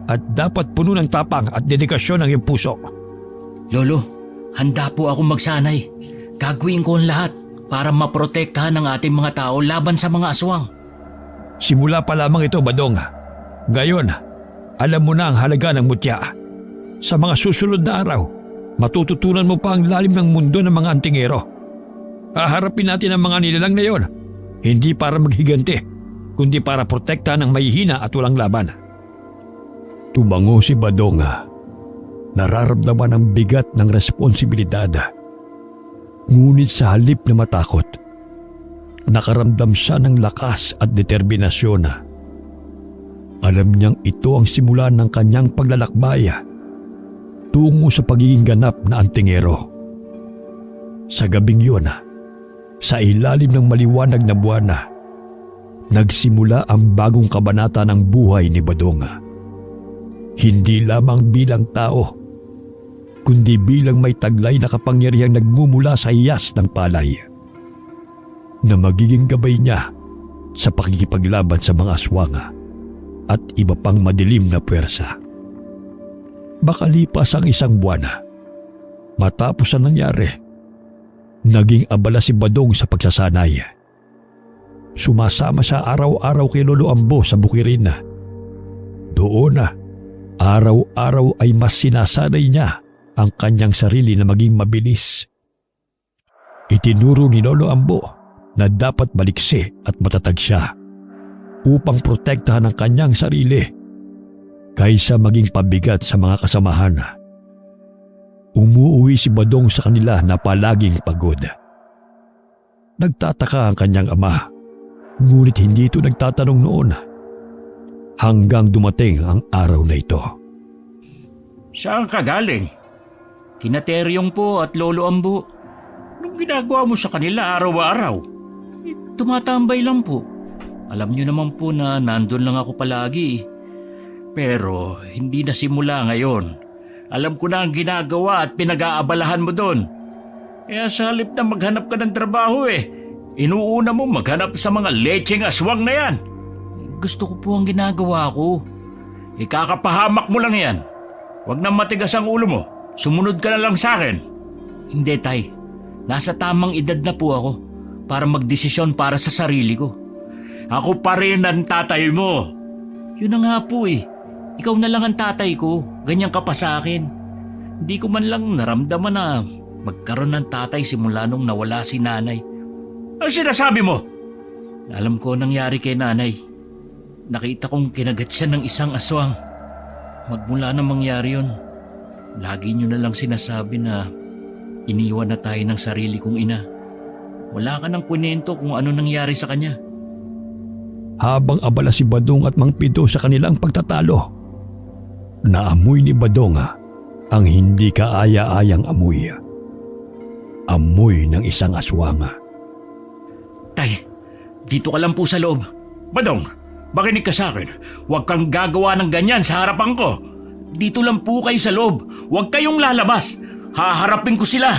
at dapat puno ng tapang at dedikasyon ng iyong puso. Lolo, handa po akong magsanay. Gagawin ko ang lahat para maprotektahan ang ating mga tao laban sa mga aswang. Simula pa lamang ito, Badong. Ngayon, alam mo na ang halaga ng mutya. Sa mga susunod na araw, matututunan mo pa ang lalim ng mundo ng mga antingero. Haharapin natin ang mga nilalang na yon, hindi para maghiganti, kundi para protektahan ang mahihina at walang laban. Tumango si Badong. Nararamdaman ang bigat ng responsibilidad. Ngunit sa halip na matakot, nakaramdam siya ng lakas at determinasyon. Alam niyang ito ang simula ng kanyang paglalakbay tungo sa pagiging ganap na antingero. Sa gabing yun, sa ilalim ng maliwanag na buwan, nagsimula ang bagong kabanata ng buhay ni Badong. Hindi lamang bilang tao, kundi bilang may taglay na kapangyarihang nagmumula sa hiyas ng palay. na magiging gabay niya sa pakikipaglaban sa mga aswanga at iba pang madilim na puwersa. Makalipas ang isang buwan, matapos ang nangyari, naging abala si Badong sa pagsasanay. Sumasama siya araw-araw kay Lolo Ambo sa Bukirin. Doon araw-araw ay mas sinasanay niya ang kanyang sarili na maging mabilis. Itinuro ni Lolo Ambo na dapat baliksi at matatag siya upang protektahan ang kanyang sarili kaysa maging pabigat sa mga kasamahan. Umuuwi si Badong sa kanila na palaging pagod. Nagtataka ang kanyang ama, ngunit hindi ito nagtatanong noon hanggang dumating ang araw na ito. Saan ka galing? Kina Teryong po at Lolo Ambo. Anong ginagawa mo sa kanila araw-araw? Tumatambay lang po. Alam niyo naman po na nandun lang ako palagi. Pero hindi na simula ngayon. Alam ko na ang ginagawa at pinag-aabalahan mo doon. Kaya sa halip na maghanap ka ng trabaho inuuna mo maghanap sa mga lecheng aswang na yan. Gusto ko po ang ginagawa ko. Ikakapahamak mo lang yan. Huwag na matigas ang ulo mo. Sumunod ka na lang sa akin. Hindi, Tay. Nasa tamang edad na po ako para magdesisyon para sa sarili ko. Ako pa rin ang tatay mo. Yun na nga po Ikaw na lang ang tatay ko. Ganyan ka pa sa akin. Hindi ko man lang naramdaman na magkaroon ng tatay simula nung nawala si nanay. Ano sinasabi mo? Alam ko nangyari kay nanay. Nakita kong kinagat siya ng isang aswang. Magmula na mangyari yun, lagi niyo na lang sinasabi na iniwan na tayo ng sarili kong ina. Wala ka nang kwento kung ano nangyari sa kanya. Habang abala si Badong at Mang Pito sa kanilang pagtatalo, naamoy ni Badong ang hindi kaaya-ayang amoy. Amoy ng isang aswang. Tay, dito ka lang po sa loob. Badong, makinig ka sa akin. Huwag kang gagawa ng ganyan sa harapan ko. Dito lang po kayo sa loob. Huwag kayong lalabas. Haharapin ko sila.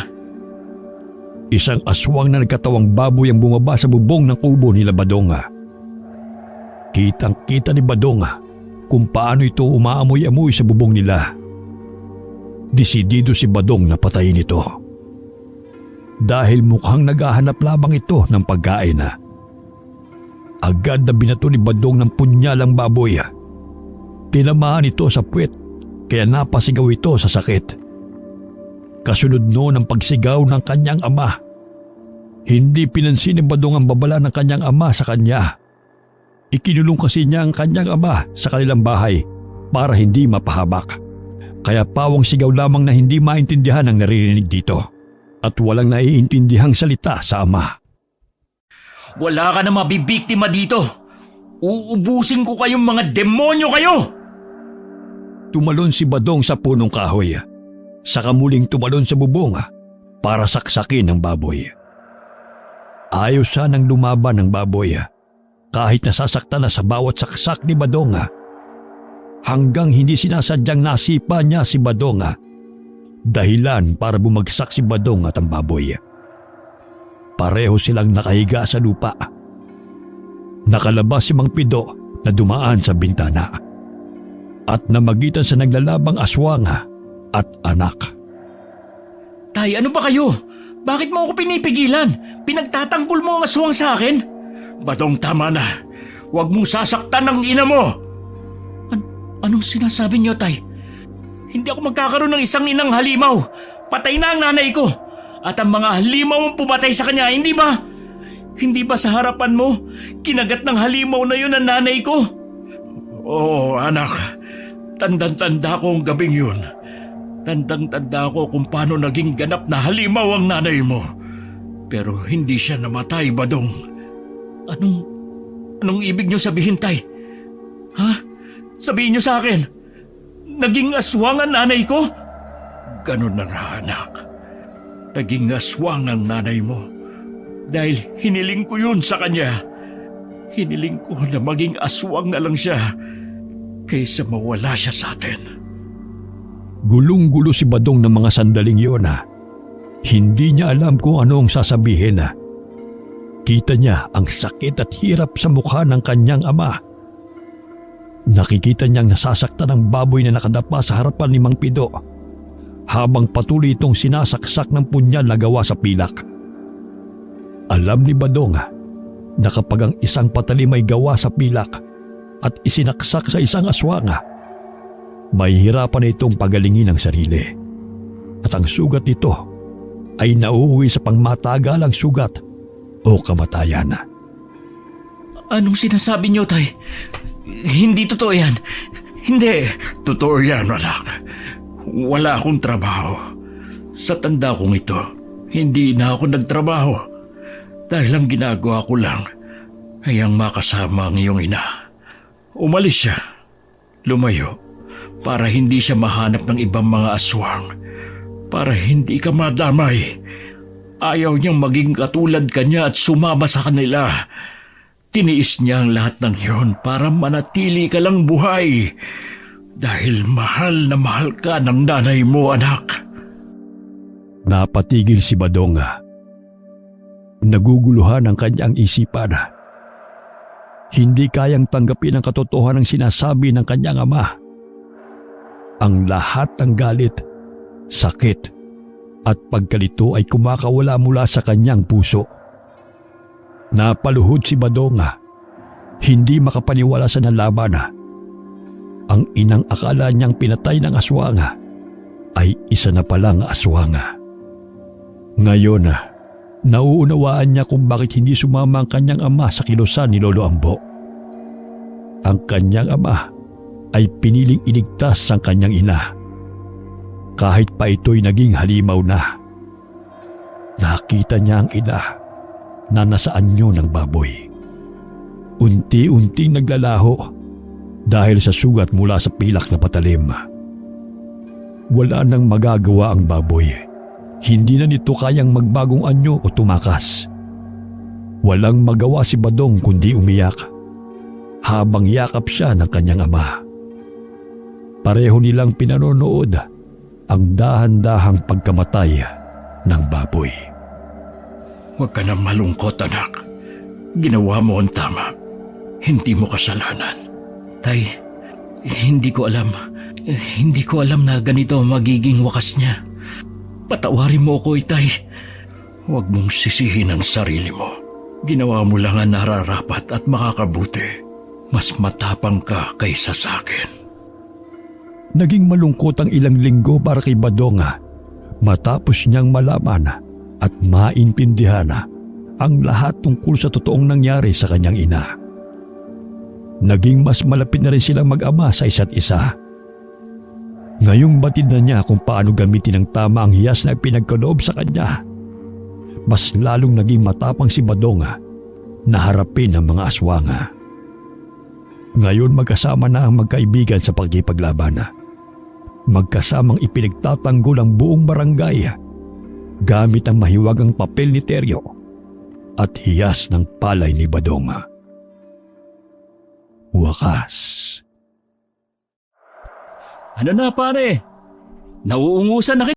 Isang aswang na nagkatawang baboy ang bumaba sa bubong ng kubo nila Badong. Kitang-kita ni Badong kung paano ito umaamoy-amoy sa bubong nila. Desidido si Badong na patayin ito. Dahil mukhang naghahanap lamang ito ng pagkain. Agad na binato ni Badong ng punyal ang baboy. Tinamaan ito sa puwet kaya napasigaw ito sa sakit. Kasunod noon ang pagsigaw ng kanyang ama. Hindi pinansin ni Badong ang babala ng kanyang ama sa kanya. Ikinulong kasi niya ang kanyang ama sa kanilang bahay para hindi mapahabak. Kaya pawang sigaw lamang na hindi maintindihan ang naririnig dito at walang naiintindihang salita sa ama. Wala ka na mabibiktima dito. Uubusin ko kayong mga demonyo kayo! Tumalon si Badong sa punong kahoy. Saka muling tumalon sa bubong para saksakin ang baboy. Ayos sanang lumaban ng baboy kahit nasasaktan na sa bawat saksak ni Badong. Hanggang hindi sinasadyang nasipa niya si Badong. Dahilan para bumagsak si Badong at ang baboy. Pareho silang nakahiga sa lupa. Nakalabas si Mang Pido na dumaan sa bintana at namagitan sa naglalabang aswang at anak. Tay, ano ba kayo? Bakit mo ako pinipigilan? Pinagtatanggol mo ang aswang sa akin? Badong, tama na. Huwag mong sasaktan ang ina mo. Anong sinasabi niyo, Tay? Hindi ako magkakaroon ng isang inang halimaw. Patay na ang nanay ko. At ang mga halimaw ang pumatay sa kanya, hindi ba? Hindi ba sa harapan mo, kinagat ng halimaw na yun ang nanay ko? Oo, anak. Tandang-tanda ko ang gabing yun. Tandang-tanda ko kung paano naging ganap na halimaw ang nanay mo. Pero hindi siya namatay, Badong. Anong ibig niyo sabihin, Tay? Ha? Sabihin niyo sa akin, naging aswang ang nanay ko? Ganun na nga, anak. Naging aswang ang nanay mo. Dahil hiniling ko yun sa kanya. Hiniling ko na maging aswang na lang siya kaysa mawala siya sa atin. Gulong-gulo si Badong ng mga sandaling yun. Hindi niya alam kung ano ang sasabihin. Nakita niya ang sakit at hirap sa mukha ng kanyang ama. Nakikita niyang nasasaktan ang baboy na nakadapa sa harapan ni Mang Pido habang patuloy itong sinasaksak ng punyal na gawa sa pilak. Alam ni Badong na kapag ang isang patalim ay gawa sa pilak at isinaksak sa isang aswang, mahihirapan na itong pagalingin ang sarili. At ang sugat nito ay nauuwi sa pangmatagalang sugat o kamatayan. Anong sinasabi niyo, Tay? Hindi totoo yan. Hindi. Totoo yan, anak. Wala akong trabaho. Sa tanda kong ito, hindi na ako nagtrabaho. Dahil ang ginagawa ko lang ay ang makasama ang iyong ina. Umalis siya. Lumayo. Para hindi siya mahanap ng ibang mga aswang. Para hindi ka madamay. Ayaw niyang maging katulad kanya at sumama sa kanila. Tiniis niya ang lahat ng iyon para manatili ka lang buhay. Dahil mahal na mahal ka ng nanay mo, anak. Napatigil si Badong. Naguguluhan ang kanyang isipan. Hindi kayang tanggapin ang katotohanan ng sinasabi ng kanyang ama. Ang lahat ng galit, sakit, at pagkalito ay kumakawala mula sa kanyang puso. Napaluhod si Badong. Hindi makapaniwala sa nalaman. Ang inang akala niyang pinatay ng aswang ay isa na palang aswang. Ngayon, nauunawaan niya kung bakit hindi sumama ang kanyang ama sa kilusan ni Lolo Ambo. Ang kanyang ama ay piniling iligtas ang kanyang ina. Kahit pa ito'y naging halimaw na. Nakita niya ang ina na nasa anyo ng baboy. Unti-unting naglalaho dahil sa sugat mula sa pilak na patalim. Wala nang magagawa ang baboy. Hindi na nito kayang magbagong anyo o tumakas. Walang magawa si Badong kundi umiyak habang yakap siya ng kanyang ama. Pareho nilang pinanonood ang dahan-dahang pagkamatay ng baboy. Huwag ka na malungkot, anak. Ginawa mo ang tama. Hindi mo kasalanan. Tay, hindi ko alam. Hindi ko alam na ganito ang magiging wakas niya. Patawarin mo ko, Itay. Huwag mong sisihin ang sarili mo. Ginawa mo lang ang nararapat at makakabuti. Mas matapang ka kaysa sa akin. Naging malungkot ang ilang linggo para kay Badong matapos niyang malaman at maintindihan ang lahat tungkol sa totoong nangyari sa kanyang ina. Naging mas malapit na rin silang mag-ama sa isa't isa. Ngayong batid na niya kung paano gamitin ng tama ang hiyas na ipinagkaloob sa kanya. Mas lalong naging matapang si Badong na harapin ang mga aswang. Ngayon magkasama na ang magkaibigan sa pagkipaglaban. Magkasamang ipinagtatanggol ang buong barangay gamit ang mahiwagang papel ni Teryo at hiyas ng palay ni Badong. Wakas. Ano na, pare? Nauungusan na kita.